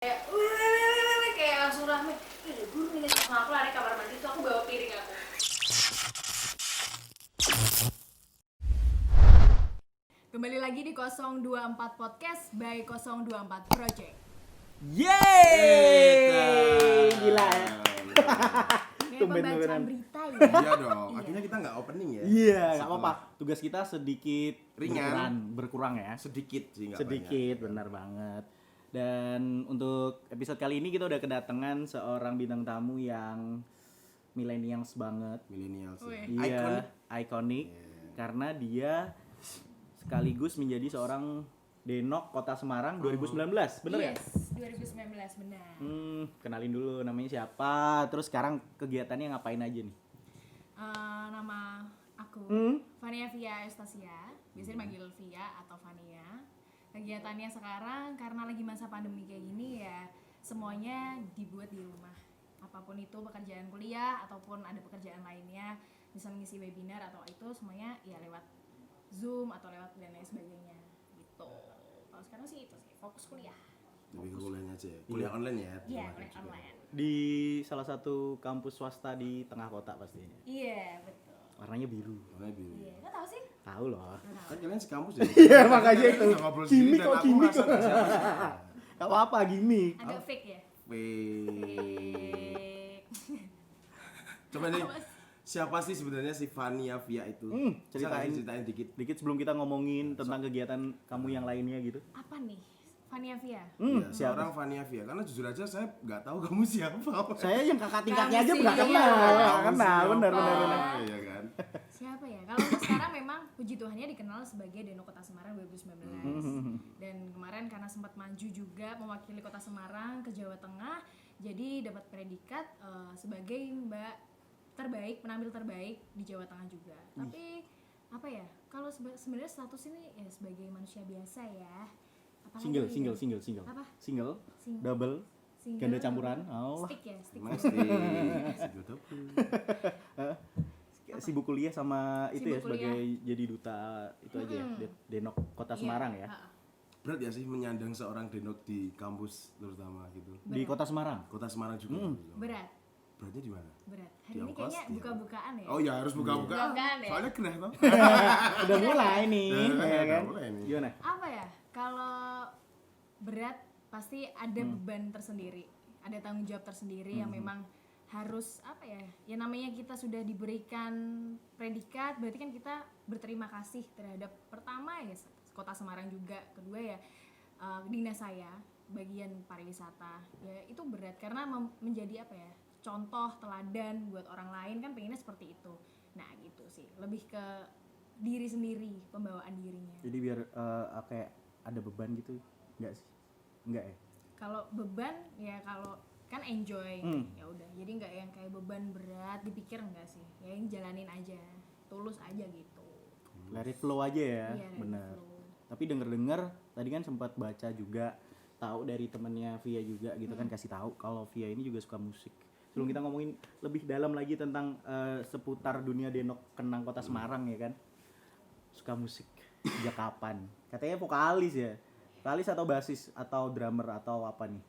Kayak wih, kayak langsung rame. Ada guru nih, langsung aku lari kamar mandi tuh aku bawa piring aku. Kembali lagi di 024 Podcast by 024 Project. Yeay, gila ya. Ini Tumben pembacaan beneran. berita ya. Iya dong, akhirnya kita nggak opening ya. Iya, nggak apa-apa. Tugas kita sedikit Ringan. berkurang ya. Sedikit sih, nggak Sedikit, banyak. benar banget. Dan untuk episode kali ini kita udah kedatangan seorang bintang tamu yang millennials banget. Milenial sih. Wih. Iya, ikonik. Karena dia sekaligus menjadi seorang Denok Kota Semarang 2019, bener ya? Yes, 2019 benar. Kenalin dulu namanya siapa, terus sekarang kegiatannya ngapain aja nih? Nama aku Fania Via Eustasia, biasanya dipanggil Via atau Fania. Kegiatannya sekarang karena lagi masa pandemi kayak gini ya, semuanya dibuat di rumah. Apapun itu pekerjaan kuliah ataupun ada pekerjaan lainnya, bisa mengisi webinar atau itu semuanya ya lewat Zoom atau lewat dan lain sebagainya gitu. Kalau sekarang sih itu sih fokus kuliah. Lebih ke kuliahnya aja. Kuliah online ya. Iya, terima kuliah kasih juga. online. Di salah satu kampus swasta di tengah kota pastinya. Iya, betul. Warnanya biru. Warnanya biru. Iya, nggak tahu sih. Tahu loh. Kan kalian sekampus ya? Iya, makanya Kalian itu. udah ngobrol sendiri Gimik dan kok, aku gimik merasa kok. nggak siapa-siapa. Gak apa-apa, gimmick. Agak fake ya. Wih. Fake. Coba nih, siapa sih sebenarnya si Fania Via itu? Bisa Ceritain. kasih ceritain dikit. Dikit sebelum kita ngomongin tentang kegiatan kamu yang lainnya gitu. Apa nih? Fania Via. Iya, Siapa? seorang Fania Via. Karena jujur aja saya nggak tahu kamu siapa. Saya yang kakak tingkatnya Kamu aja sih, nggak iya. kenal. Nggak Kamu kenal, siapa? benar. Iya kan? Siapa ya? Kalau untuk sekarang memang puji Tuhannya dikenal sebagai Denok Kota Semarang 2019. Dan kemarin karena sempat maju juga mewakili Kota Semarang ke Jawa Tengah, jadi dapat predikat sebagai Mbak terbaik, penampil terbaik di Jawa Tengah juga. Tapi apa ya? Kalau sebenarnya status ini ya sebagai manusia biasa ya. Apalagi Single. Apa? Single, Single. double, Single. ganda campuran. Oh, Stick ya, stick. Mesti. Segitu. sibuk kuliah sama itu ya Sibuk sebagai jadi duta itu aja ya, Denok Kota Semarang ya. Ha-ha. Berat ya sih menyandang seorang denok di kampus terutama gitu. Di Kota Semarang. Kota Semarang juga. Berat. Beratnya di mana? Berat. Hari Di ini ongkos, kayaknya di buka-bukaan ya. Oh ya harus buka-buka. Buka-bukaan ya. Soalnya gerah toh. Udah mulai nih, ya kan? mulai nih. Gimana? Apa ya? Kalau berat pasti ada beban tersendiri, ada tanggung jawab tersendiri yang memang harus apa ya? Ya namanya kita sudah diberikan predikat, berarti kan kita berterima kasih terhadap pertama ya Kota Semarang juga, kedua ya dinas saya bagian pariwisata. Ya itu berat karena menjadi apa ya? Contoh teladan buat orang lain kan pengennya seperti itu. Nah gitu sih, lebih ke diri sendiri, pembawaan dirinya. Jadi biar kayak ada beban gitu, enggak sih? Enggak ya? Kalau beban ya kalau kan enjoy ya udah, jadi nggak yang kayak beban berat dipikir enggak sih, ya yang jalanin aja, tulus aja gitu. Let it flow aja ya, Iya, let it bener. flow. Tapi denger tadi kan sempat baca juga, tahu dari temennya Via juga gitu kan, kasih tahu kalau Via ini juga suka musik. Sebelum kita ngomongin lebih dalam lagi tentang seputar dunia Denok Kenang Kota Semarang ya kan, suka musik sejak kapan? Katanya vokalis ya, vokalis atau basis atau drummer atau apa nih?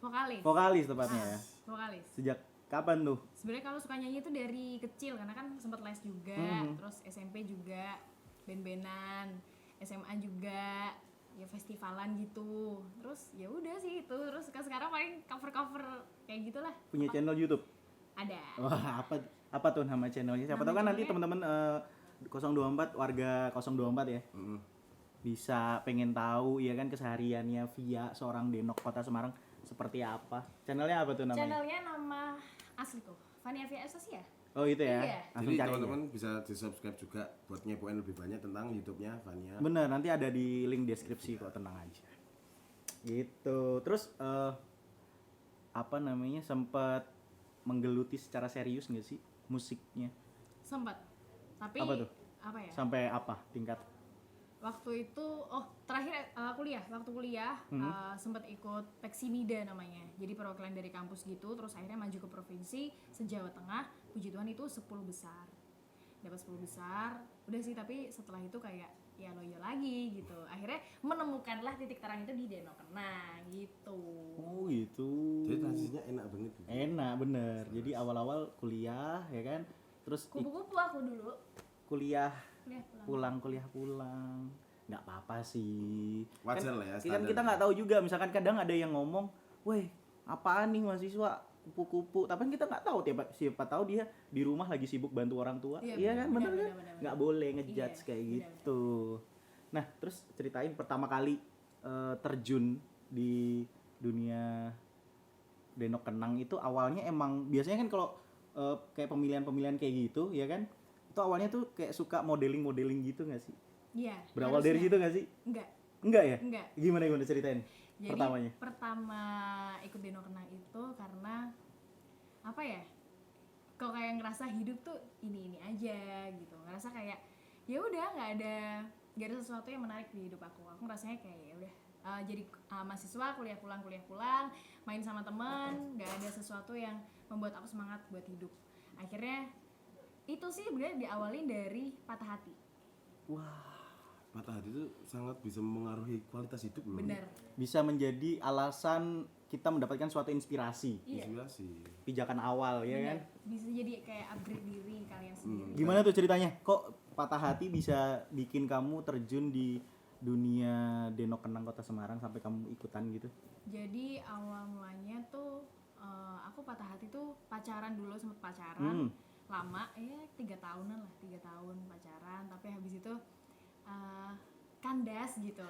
Vokalis. Vokalis tepatnya ya. Vokalis. Sejak kapan tuh? Sebenarnya kalau suka nyanyi itu dari kecil karena kan sempat les juga, terus SMP juga band-bandan, SMA juga ya festivalan gitu. Terus ya udah sih itu, terus sekarang paling cover-cover kayak gitulah. Punya channel YouTube? Ada. Wah, apa tuh nama channelnya? Siapa Nama tahu kan nanti channelnya? teman-teman 024 warga 024 ya. Bisa pengen tahu ya kan kesehariannya Via seorang Denok Kota Semarang seperti apa. Channelnya apa tuh namanya? Channelnya nama asliku, Fania Via Eustasia. Oh itu ya. Iya. Langsung Jadi cari aja. teman-teman bisa di-subscribe juga buat ngepoin lebih banyak tentang YouTube-nya Fania. Bener, nanti ada di link deskripsi kok, tenang aja. Gitu. Terus apa namanya, sempat menggeluti secara serius nggak sih musiknya? Sempat. Tapi Apa tuh? apa ya? Sampai apa tingkat? Waktu itu terakhir waktu kuliah sempat ikut Peksimida namanya. Jadi perwakilan dari kampus gitu, terus akhirnya maju ke provinsi se-Jawa Tengah. Puji Tuhan itu 10 besar. Dapat 10 besar. Udah sih, tapi setelah itu kayak ya loyo lagi gitu. Akhirnya menemukanlah titik terang itu di Denok Kenang gitu. Oh gitu. Jadi transisinya enak banget. Enak bener. Jadi awal-awal kuliah ya kan, terus Kupu-kupu aku dulu kuliah kuliah pulang. kuliah pulang. Nggak apa-apa sih. Wajar lah ya, Kan standar. kita nggak tahu juga. Misalkan kadang ada yang ngomong, "Weh, apaan nih mahasiswa kupu-kupu?" Tapi kan kita nggak tahu, siapa tahu dia di rumah lagi sibuk bantu orang tua. Iya, Iya kan, bener kan? benar. Nggak boleh ngejudge Iya, kayak benar, gitu. Nah, terus ceritain pertama kali terjun di dunia Denok Kenang itu awalnya emang biasanya kan kalau kayak pemilihan-pemilihan kayak gitu ya kan, itu awalnya tuh kayak suka modeling-modeling gitu nggak sih? Iya. Berawal dari harusnya. situ nggak sih? Enggak. Enggak ya? Enggak. Gimana ceritain Jadi pertamanya? pertama ikut Denok Kenang itu karena apa ya? Kok kayak ngerasa hidup tuh ini aja gitu. Ngerasa kayak ya udah nggak ada sesuatu yang menarik di hidup aku. Aku ngerasanya kayak ya udah jadi mahasiswa kuliah pulang, main sama teman, nggak ada sesuatu yang membuat aku semangat buat hidup. Akhirnya itu sih sebenarnya diawali dari patah hati. Wah, Patah hati itu sangat bisa mempengaruhi kualitas hidup loh. Bener. bisa menjadi alasan kita mendapatkan suatu inspirasi. Iya. Inspirasi. Pijakan awal ya kan? Bener. Bisa jadi kayak upgrade diri kalian sendiri. Gimana tuh ceritanya? Kok patah hati bisa bikin kamu terjun di dunia Denok Kenang Kota Semarang sampai kamu ikutan gitu? Jadi awal mulanya tuh aku patah hati tuh pacaran dulu, sempet pacaran lama ya 3 tahunan lah, 3 tahun pacaran, tapi habis itu kandas gitu,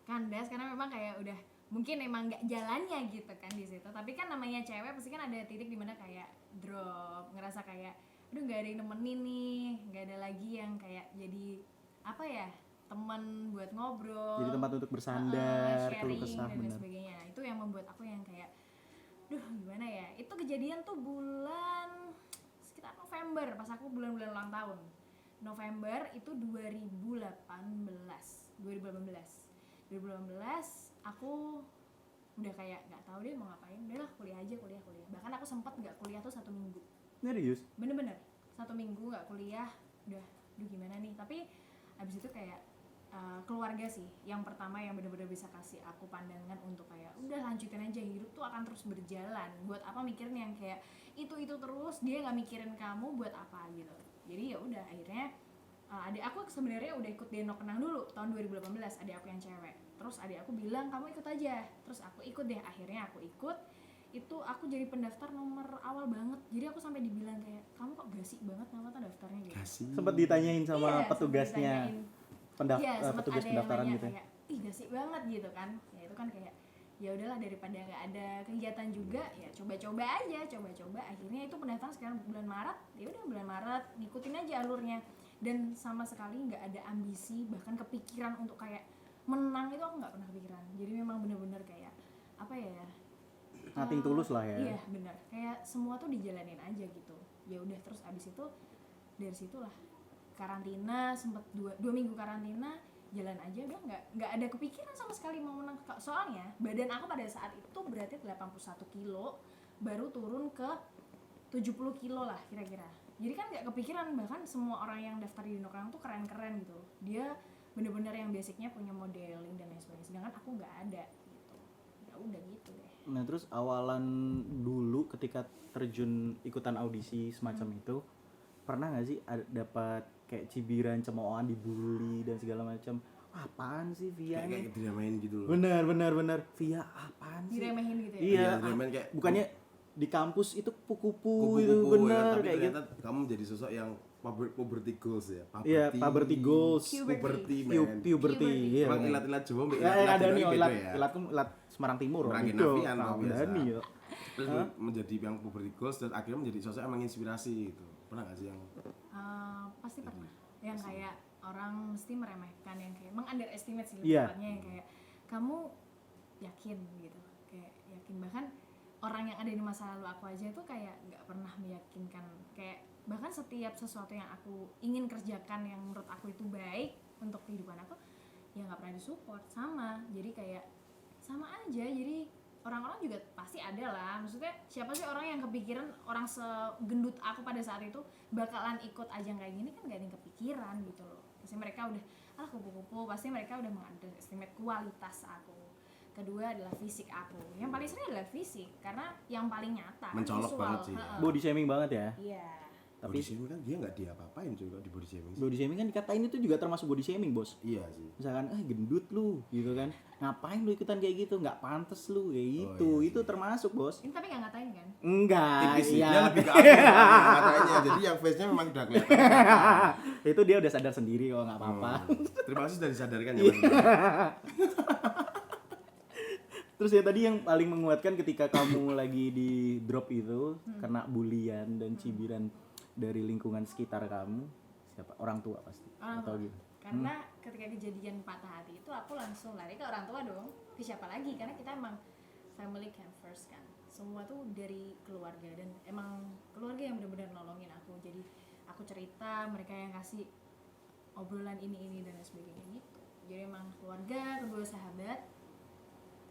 kandas karena memang kayak udah mungkin emang nggak jalannya gitu kan di situ. Tapi kan namanya cewek pasti kan ada titik dimana kayak drop, ngerasa kayak aduh nggak ada yang nemenin nih, nggak ada lagi yang kayak jadi apa ya, teman buat ngobrol, Jadi tempat untuk bersandar, keluh sharing kesah, dan lain bener. sebagainya. Nah, itu yang membuat aku yang kayak duh gimana ya, itu kejadian tuh bulan sekitar November pas aku bulan-bulan ulang tahun. November itu 2018 aku udah kayak nggak tahu deh mau ngapain, udahlah kuliah aja, kuliah. Bahkan aku sempat nggak kuliah tuh 1 minggu, Serius? bener-bener 1 minggu nggak kuliah. Udah duh gimana nih. Tapi abis itu kayak keluarga sih yang pertama yang benar-benar bisa kasih aku pandangan untuk kayak udah lanjutin aja, hidup tuh akan terus berjalan, buat apa mikirin yang kayak itu terus, dia nggak mikirin kamu buat apa gitu. Jadi ya udah akhirnya adik aku sebenarnya udah ikut Denok Kenang dulu tahun 2018, adik aku yang cewek. Terus adik aku bilang kamu ikut aja, terus aku ikut deh. Akhirnya aku ikut, itu aku jadi pendaftar nomor awal banget. Jadi aku sampai dibilang kayak kamu kok gasik banget nama tuh daftarnya gitu. Kasih. Sempat ditanyain sama Iya, petugasnya, sempet ditanyain. Iya, sempet petugas ada yang pendaftaran nanya gitu. kayak ih gasik banget gitu kan. Ya itu kan kayak ya udahlah daripada nggak ada kegiatan juga ya coba-coba aja. Akhirnya itu pendaftaran sekarang bulan Maret. Ya udah bulan Maret ngikutin aja alurnya, dan sama sekali nggak ada ambisi bahkan kepikiran untuk kayak menang, itu aku nggak pernah kepikiran. Jadi memang benar-benar kayak apa ya, Nothing tulus lah ya. iya benar, kayak semua tuh dijalanin aja gitu. Ya udah terus abis itu dari situlah karantina, sempet 2 minggu karantina, jalan aja udah nggak ada kepikiran sama sekali mau menang. Soalnya badan aku pada saat itu berarti 81 kilo, baru turun ke 70 kilo lah kira-kira. Jadi kan nggak kepikiran, bahkan semua orang yang daftar di Denok Kenang tuh keren-keren gitu. Dia bener-bener yang basicnya punya modeling dan lain sebagainya, sedangkan aku nggak ada gitu. Ya udah gitu deh. Nah terus awalan dulu ketika terjun ikutan audisi semacam itu, pernah nggak sih dapat kayak cibiran, cemoohan, dibully dan segala macam? Apaan sih Via Kayak ini? diramain gitu loh. Bener Via apaan sih? Diremehin gitu ya. Iya, Diramain kayak bukannya di kampus itu kupu-kupu kupu-kupu itu ya, bener tapi kayak gitu. ternyata kamu jadi sosok yang puberty goals ya. Iya, puberty goals, Puberty man. puberty. Iya. Emang ilat-ilat Jawa mbak Ya, yang ada nih, beda ilat, ya. ilatku ilat Semarang Timur, Orang gitu. Genavian Nah, tau biasa. udah nih, yo. Terus menjadi yang puberty goals dan akhirnya menjadi sosok yang menginspirasi gitu. Pernah gak sih yang Pasti pernah. Yang kayak orang mesti meremehkan, yang kayak meng-underestimate sih Iya. tepatnya, yang kayak kamu yakin gitu. Kayak yakin, bahkan orang yang ada di masa lalu aku aja tuh kayak nggak pernah meyakinkan. Kayak bahkan setiap sesuatu yang aku ingin kerjakan yang menurut aku itu baik untuk kehidupan aku, ya nggak pernah disupport. Sama, jadi kayak sama aja. Jadi orang-orang juga pasti ada lah, maksudnya siapa sih orang yang kepikiran orang segendut aku pada saat itu bakalan ikut ajang kayak gini, kan gak ada yang kepikiran gitu loh. Pasti mereka udah alah kupu-kupu, pasti mereka udah mengunderestimate kualitas aku. Kedua adalah fisik aku. Yang paling sering adalah fisik karena yang paling nyata Mencolok visual. banget sih. Heeh. Body shaming banget ya. Iya. Body Tapi shaming kan dia nggak diapa-apain juga di body shaming sih. body shaming kan dikatain itu juga termasuk body shaming, Bos. Iya sih. Misalkan gendut lu gitu kan, ngapain lu ikutan kayak gitu, nggak pantes lu kayak gitu. iya Itu termasuk, Bos. Ini tapi nggak ngatain kan? Enggak, Tipis sih, iya. dia lebih ke aku katanya. Jadi yang face-nya memang udah kelihatan. Itu dia udah sadar sendiri kok, nggak apa-apa. Terima kasih sudah disadarkan ya Iya. Mas. Terus ya tadi yang paling menguatkan ketika kamu lagi di drop itu kena bulian dan cibiran dari lingkungan sekitar kamu, siapa? Orang tua pasti. Orang Atau tua. gitu. Karena ketika kejadian patah hati itu aku langsung lari ke orang tua dong. Ke siapa lagi? Karena kita emang family came first kan. Semua tuh dari keluarga dan emang keluarga yang benar-benar nolongin aku. Jadi aku cerita, mereka yang kasih obrolan ini dan sebagainya gitu. Jadi emang keluarga, kedua sahabat,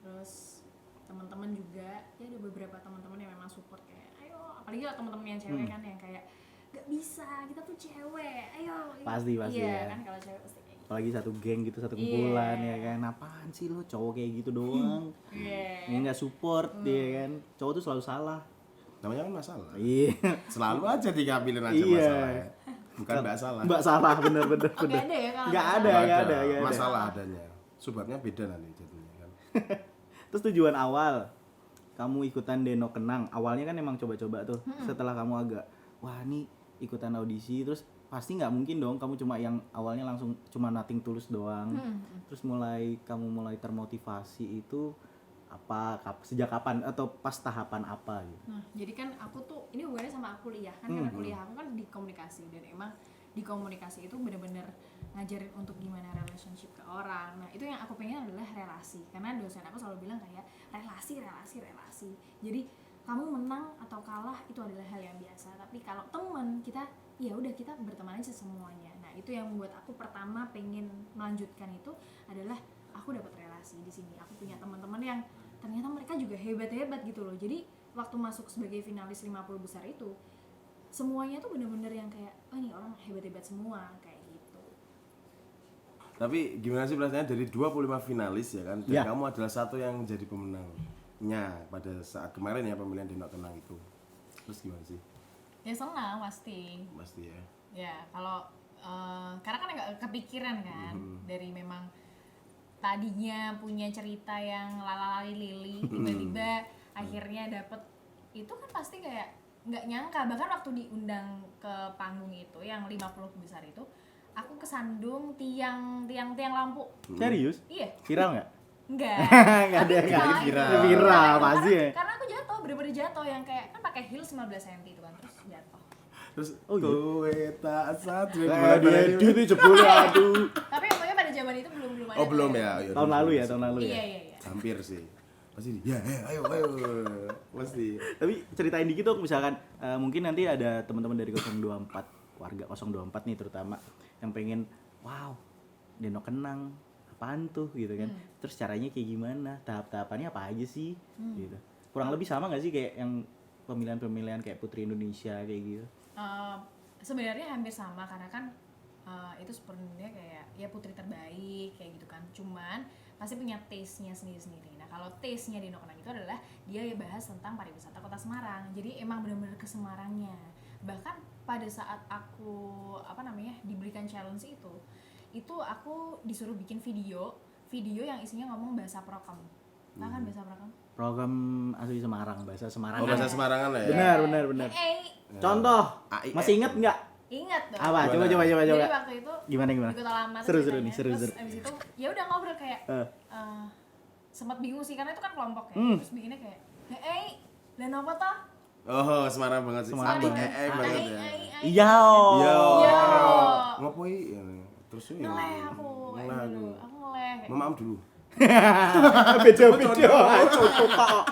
terus teman-teman juga. Ya ada beberapa teman-teman yang memang support kayak, ayo, apalagi kalau teman-teman yang cewek kan yang kayak gak bisa, kita tuh cewek, ayo. Pasti iya ya. kan kalau cewek pasti kayak gitu. Apalagi satu geng gitu, satu kumpulan ya kan. Apaan sih lo cowok kayak gitu doang? Iya. Yang nggak support dia kan. Cowok tuh selalu salah. Namanya kan masalah. Iya. Selalu aja diambilin aja Iya. masalahnya. Bukan mbak salah. Mbak salah bener-bener. Oh, nggak ada ya kalau Nggak nggak ada, salah? nggak ada. Masalah adanya. Sebabnya beda nanti jadinya kan. Terus tujuan awal kamu ikutan Denok Kenang, awalnya kan emang coba-coba tuh. Setelah kamu agak, wah nih ikutan audisi, terus pasti nggak mungkin dong kamu cuma yang awalnya langsung cuma nothing tulus doang. Terus kamu mulai termotivasi itu sejak kapan atau pas tahapan apa gitu? Nah, jadi kan aku tuh ini hubungannya sama aku kuliah kan, karena kuliah aku kan di komunikasi dan emang di komunikasi itu bener-bener ngajarin untuk gimana relationship ke orang. Nah, itu yang aku pengen adalah relasi. Karena dosen aku selalu bilang kayak relasi. Jadi kamu menang atau kalah itu adalah hal yang biasa. Tapi kalau teman kita, ya udah kita berteman aja semuanya. Nah, itu yang membuat aku pertama pengen melanjutkan itu adalah aku dapat relasi di sini. Aku punya teman-teman yang ternyata mereka juga hebat-hebat gitu loh. Jadi waktu masuk sebagai finalis 50 besar itu semuanya tuh bener-bener yang kayak oh ini orang hebat-hebat semua kayak gitu. Tapi gimana sih rasanya dari 25 finalis ya kan? Dan Ya. kamu adalah satu yang jadi pemenangnya pada saat kemarin ya pemilihan Denok Kenang itu. Terus gimana sih? Ya senang pasti. Pasti ya. Ya kalau karena kan nggak kepikiran kan dari memang tadinya punya cerita yang lalalali lili tiba-tiba akhirnya dapet itu kan pasti kayak nggak nyangka. Bahkan waktu diundang ke panggung itu yang 50 besar itu aku kesandung tiang lampu. Serius? Iya. Viral nggak? Enggak. Nggak ada yang Viral. viral pasti ya. Karena aku jatuh, bener-bener jatuh yang kayak kan pakai heels 15 cm itu kan terus jatuh. Terus Oh, iya. kowe tak satu. Dia itu jebol aduh. Tapi untungnya pada zaman itu belum ada. Oh belum tuh ya. Tahun lalu ya. Iya. Hampir sih. Pasti ya ayo. Pasti. Tapi ceritain dikit dong misalkan mungkin nanti ada teman-teman dari 024 warga 024 nih terutama yang pengen wow Denok Kenang apaan tuh gitu kan. Terus caranya kayak gimana? Tahap-tahapannya apa aja sih? Gitu. Kurang lebih sama nggak sih kayak yang pemilihan-pemilihan kayak Putri Indonesia kayak gitu? Sebenarnya hampir sama karena kan itu sebenarnya kayak ya putri terbaik kayak gitu kan. Cuman pasti punya taste-nya sendiri-sendiri. Nah, kalau taste-nya di Denok Kenang itu adalah dia ya bahas tentang pariwisata Kota Semarang. Jadi emang benar-benar ke Semarangnya. Bahkan pada saat aku diberikan challenge itu aku disuruh bikin video yang isinya ngomong bahasa Prokem. Nah kan bahasa Prokem? Program asli Semarang, bahasa Semarang. Oh bahasa Semarangan lah ya. Benar. Contoh, AIF. masih inget nggak? Ingat dong. Apa? Coba. Jadi waktu itu Gimana? di Kota Lama Seru ceritanya. nih, seru. Terus abis itu ya udah ngobrol kayak sempat bingung sih karena itu kan kelompok ya. Terus bikinnya kayak dan apa toh? Oh Semarang banget sih. Semarang banget. Banget ya. Iya. Yo. Yo. Ngopoi ya. Terus ya. Ngeleh aku kayak Ngeleh dulu. aku. Aku ngeleh. kayak Maaf dulu. Beda. Cocok Pak.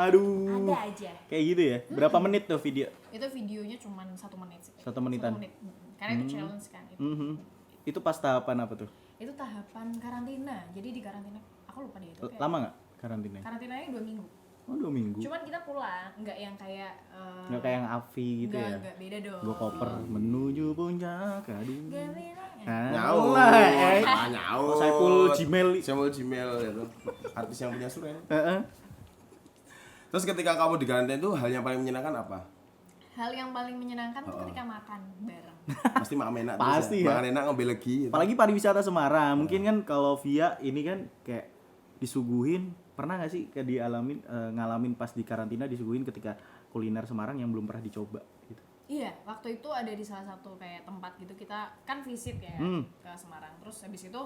Aduh. Ada aja. Kayak gitu ya. Berapa menit tuh video? Itu videonya cuma 1 menit sih. 1 menitan. 1 menit. Karena itu challenge kan itu. Itu pas tahapan apa tuh? Itu tahapan karantina. Jadi di karantina aku lupa deh itu kayak Lama nggak karantinanya? karantinanya 2 minggu. Oh 2 minggu. Cuman kita pulang, nggak yang kayak Nggak kayak yang Avi gitu ya. Nggak beda dong. Gue koper menuju puncak aduh. Nggak beda. Nyaut. Nyaut. Saiful Gmail. Saiful Gmail itu. Artis yang punya Suren. Heeh. Terus ketika kamu di karantina itu hal yang paling menyenangkan apa? Hal yang paling menyenangkan tuh ketika makan bareng. Pasti makan enak terus Pasti ya. Makan enak ngambil lagi gitu. Apalagi pariwisata Semarang. Mungkin kan kalau Via ini kan kayak disuguhin, pernah nggak sih kayak ngalamin pas di karantina disuguhin ketika kuliner Semarang yang belum pernah dicoba gitu. Iya, waktu itu ada di salah satu kayak tempat gitu, kita kan visit ya ke Semarang. Terus habis itu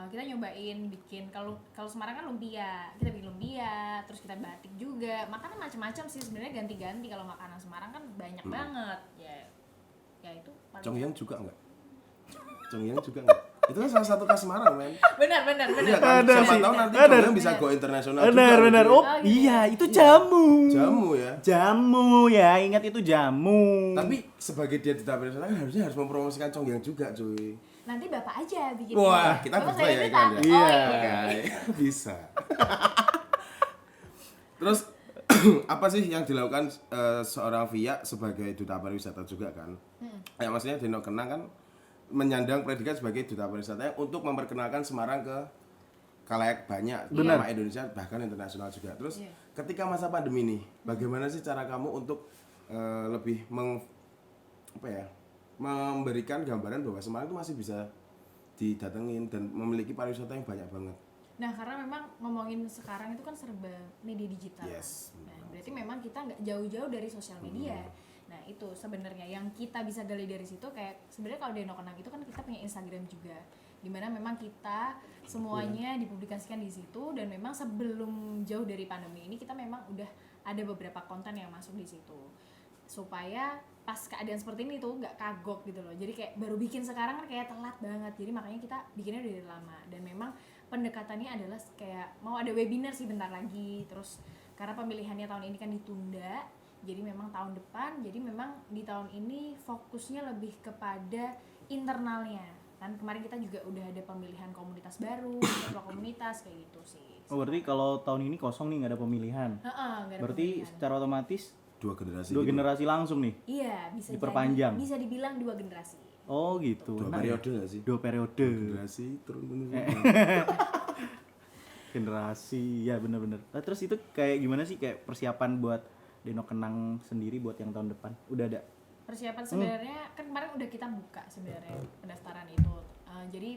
kita nyobain bikin, kalau Semarang kan lumpia, kita bikin lumpia, terus kita batik juga. Makanan macam-macam sih sebenarnya, ganti-ganti. Kalau makanan Semarang kan banyak banget. Ya itu paling. Congyang juga enggak? Congyang juga enggak? Itu kan salah satu khas Semarang, men. Benar. Iya kan? Ada Siapa sih. tahu nanti Ada. Congyang bisa go internasional juga. Benar. gitu. Oh iya, itu jamu. Jamu ya. Jamu ya, ingat itu jamu. Tapi sebagai dia duta pariwisata kan harusnya harus mempromosikan Congyang juga, cuy. Nanti Bapak aja bikin. Wah, kita Bapak berdua ya, selebrita. Ikan, ya? Oh, Iya. iya. Bisa. Terus apa sih yang dilakukan seorang Via sebagai duta pariwisata juga kan? Ya maksudnya Denok Kenang kan menyandang predikat sebagai duta pariwisata untuk memperkenalkan Semarang ke khalayak banyak, Benar. sama Indonesia bahkan internasional juga. Terus ketika masa pandemi nih, bagaimana sih cara kamu untuk lebih memberikan gambaran bahwa Semarang itu masih bisa didatengin dan memiliki pariwisata yang banyak banget? Nah, karena memang ngomongin sekarang itu kan serba media digital. Yes. Nah, berarti memang kita nggak jauh-jauh dari sosial media. Nah, itu sebenarnya yang kita bisa gali dari situ, kayak sebenarnya kalau Denok Kenang itu kan kita punya Instagram juga, dimana memang kita semuanya dipublikasikan di situ, dan memang sebelum jauh dari pandemi ini kita memang udah ada beberapa konten yang masuk di situ, supaya pas keadaan seperti ini tuh nggak kagok gitu loh. Jadi kayak baru bikin sekarang kan kayak telat banget, jadi makanya kita bikinnya udah dari lama. Dan memang pendekatannya adalah kayak mau ada webinar sih bentar lagi, terus karena pemilihannya tahun ini kan ditunda, jadi memang tahun depan. Jadi memang di tahun ini fokusnya lebih kepada internalnya. Kan kemarin kita juga udah ada pemilihan komunitas baru, ketua komunitas kayak gitu sih. Oh berarti kalau tahun ini kosong nih, nggak ada pemilihan. Nggak ada Berarti pemilihan. secara otomatis Dua generasi. dua gitu. generasi langsung nih. Iya, bisa Diperpanjang. bisa dibilang 2 generasi. Oh gitu. Dua Nah, periode nggak sih? 2 periode. Generasi turun Generasi, ya benar-benar. Nah, terus itu kayak gimana sih kayak persiapan buat Denok Kenang sendiri buat yang tahun depan? Udah ada? Persiapan sebenarnya kan kemarin udah kita buka sebenarnya pendaftaran itu. Jadi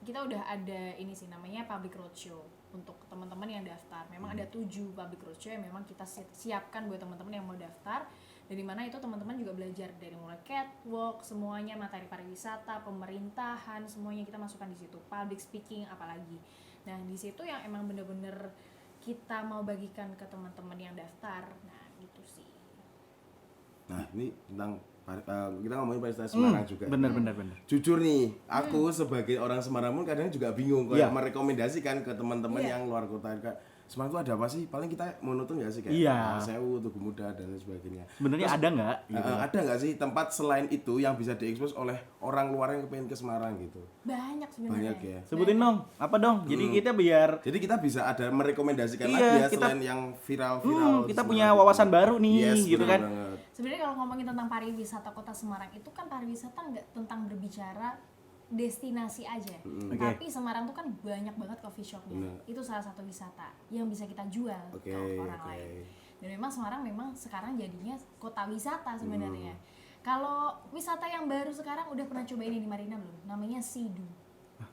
kita udah ada ini sih namanya public roadshow untuk teman-teman yang daftar. Memang ada 7 public roadshow yang memang kita siapkan buat teman-teman yang mau daftar. Dari mana itu teman-teman juga belajar dari mulai catwalk, semuanya materi pariwisata, pemerintahan, semuanya kita masukkan di situ. Public speaking apalagi. Nah, di situ yang emang bener-bener kita mau bagikan ke teman-teman yang daftar. Nah, gitu sih. Nah, ini tentang kita ngomongin pariwisata Semarang juga. Benar. Jujur nih, aku sebagai orang Semarang pun kadang juga bingung kayak Iya. merekomendasikan ke teman-teman Iya. yang luar kota kayak Semarang itu ada apa sih? Paling kita monoton nggak sih kayak Iya. Sewu, Tugu Muda dan lain sebagainya. Sebenarnya ada nggak? Gitu. Ada nggak sih tempat selain itu yang bisa diekspos oleh orang luar yang pengen ke Semarang gitu? Banyak sebenarnya. Banyak ya. Sebutin dong, apa dong? Jadi kita biar Jadi kita bisa ada merekomendasikan Iya, lagi ya kita- selain yang viral-viral. di kita Semarang punya gitu. wawasan baru nih, Yes, gitu bener kan. banget. Sebenarnya kalau ngomongin tentang pariwisata Kota Semarang itu kan pariwisata nggak tentang berbicara destinasi aja, Oke. tapi Semarang tuh kan banyak banget coffee shopnya. Bener. Itu salah satu wisata yang bisa kita jual Oke, ke orang oke. lain. Dan memang Semarang memang sekarang jadinya kota wisata sebenarnya. Kalau wisata yang baru sekarang udah pernah cobain ini di Marina belum? Namanya Sidu.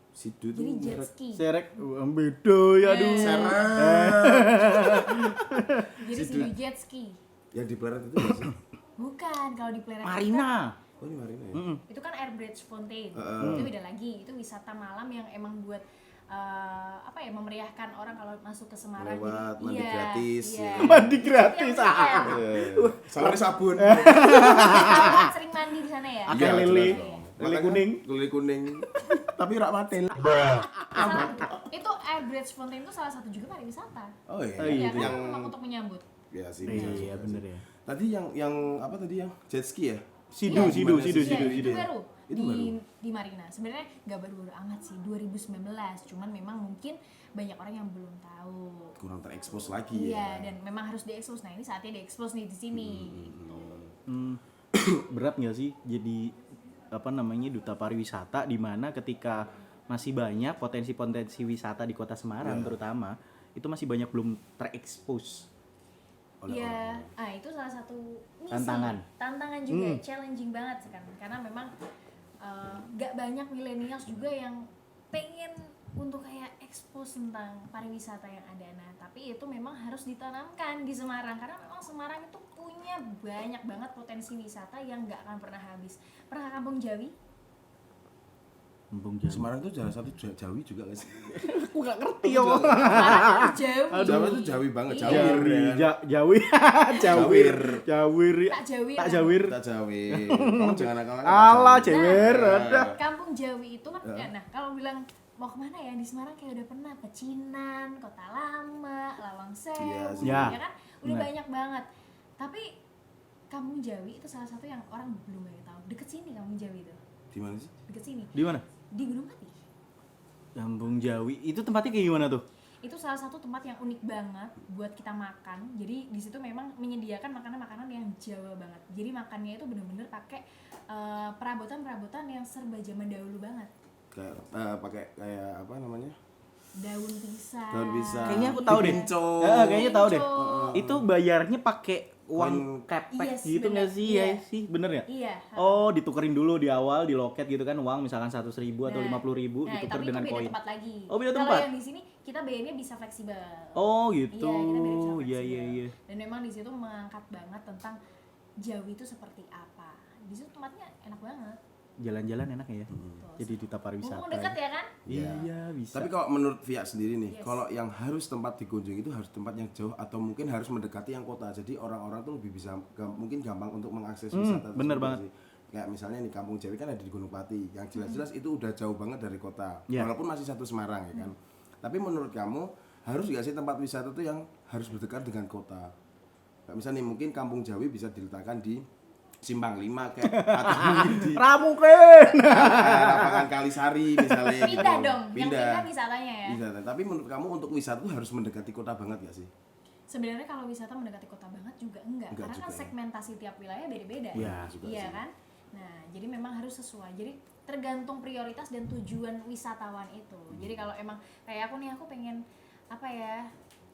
Sidu tuh Jadi jet merek- ski. serek beda ya aduh. Jadi Sidu jet ski. yang di Pleret itu nggak sih? Bukan, kalau di Pleret Marina. Oh ini Marina ya? itu kan air bridge fountain. Itu beda lagi, itu wisata malam yang emang buat memeriahkan orang kalau masuk ke Semarang. Lewat, mandi Iya, gratis, iya. ya. Mandi gratis. Yang Ah. Sama sabun. sering mandi di sana ya. Oke, Iya, lili. jelas dong. Lili Makanya kuning. Lili kuning. Tapi rak maten. Itu air bridge fountain itu salah satu juga pariwisata. Oh iya. Oh, iya. Ya kan Yang memang untuk menyambut. ya sih. Iya bener ya. Tadi yang apa tadi yang jet ski ya? Sidu. Iya, itu Sidu. baru. Itu di Marina. Sebenarnya nggak baru-baru amat sih, 2019. Cuman memang mungkin banyak orang yang belum tahu. kurang terekspos lagi Iya, ya. dan memang harus diekspos. Nah, ini saatnya diekspos nih di sini. Gitu. Berat nggak sih jadi apa namanya duta pariwisata di mana ketika masih banyak potensi-potensi wisata di kota Semarang terutama itu masih banyak belum terekspos. Iya, itu salah satu misi. Tantangan juga, challenging banget sih kan. Karena memang gak banyak milenials juga yang pengen untuk kayak expose tentang pariwisata yang ada. Nah, tapi itu memang harus ditanamkan di Semarang karena memang Semarang itu punya banyak banget potensi wisata yang gak akan pernah habis. Pernah ke Kampung Jawi? Kampung Jawi. Semarang itu salah satu Jawi juga nggak sih? Aku nggak ngerti ya. Semarang Jawi. Jawa itu Jawi banget, Iya. Jawir ya. Jawi. Jawir. Jawir. Tak Jawi. Tak kan? Jawir. Kita Jawi. Kamu jangan akal-akal. Alah, Jawir. Kampung Jawi itu kan nah kalau bilang mau kemana ya di Semarang kayak udah pernah Pecinan, Kota Lama, Lawang Sewu, Iya sih. Ya. ya kan udah Benar. banyak banget. Tapi Kampung Jawi itu salah satu yang orang belum banyak tahu. Deket sini Kampung Jawi itu, Di mana sih? deket sini Di mana? di Gunung Pati. Kampung Jawi. Itu tempatnya kayak gimana tuh? Itu salah satu tempat yang unik banget buat kita makan. Jadi di situ memang menyediakan makanan-makanan yang Jawa banget. Jadi makannya itu bener-bener pakai perabotan-perabotan yang serba zaman dahulu banget. Kayak pakai kayak apa namanya? Daun pisang. Daun pisang. Kayaknya aku tahu deh. Pinco. Kayaknya tahu deh. Pinco. Itu bayarnya pakai uang Koin. kepek Yes, gitu nggak bener. sih? Iya. Ya sih, bener ya? Iya. Oh, ditukerin dulu di awal di loket gitu kan uang misalkan 100.000 atau 50.000 nah, ditukar tapi dengan itu beda koin. tempat lagi. Oh, beda Kalau tempat? yang di sini kita bayarnya bisa fleksibel. Oh, gitu. Iya, kita bayarnya bisa Iya, fleksibel. iya, iya. Dan memang di situ mengangkat banget tentang Jawi itu seperti apa. Di situ tempatnya enak banget. Jalan-jalan enak ya. Jadi duta pariwisata. Mumpung dekat ya kan? Iya, bisa. Tapi kalau menurut Via sendiri nih, Yes. kalau yang harus tempat dikunjungi itu harus tempat yang jauh atau mungkin harus mendekati yang kota. Jadi orang-orang tuh lebih bisa mungkin gampang untuk mengakses wisata. bener tersebut banget. sih. Kayak misalnya nih Kampung Jawi kan ada di Gunung Pati, yang jelas-jelas itu udah jauh banget dari kota. Ya. Walaupun masih satu Semarang ya kan. Tapi menurut kamu harus nggak sih tempat wisata tuh yang harus berdekat dengan kota? Kayak misalnya nih mungkin Kampung Jawi bisa diletakkan di Simpang 5 kayak atau mungkin di Ramuken. lapangan Kalisari misalnya gitu. Pindah dong, yang Pindah. pindah wisatanya ya. Wisata. Tapi menurut kamu untuk wisata tuh harus mendekati kota banget gak sih? Sebenarnya kalau wisata mendekati kota banget juga enggak, Enggak karena juga kan ya. segmentasi tiap wilayah beda-beda. Iya, juga Iya sih. kan? Nah, jadi memang harus sesuai. Jadi tergantung prioritas dan tujuan wisatawan itu. Jadi kalau emang kayak aku nih, aku pengen apa ya?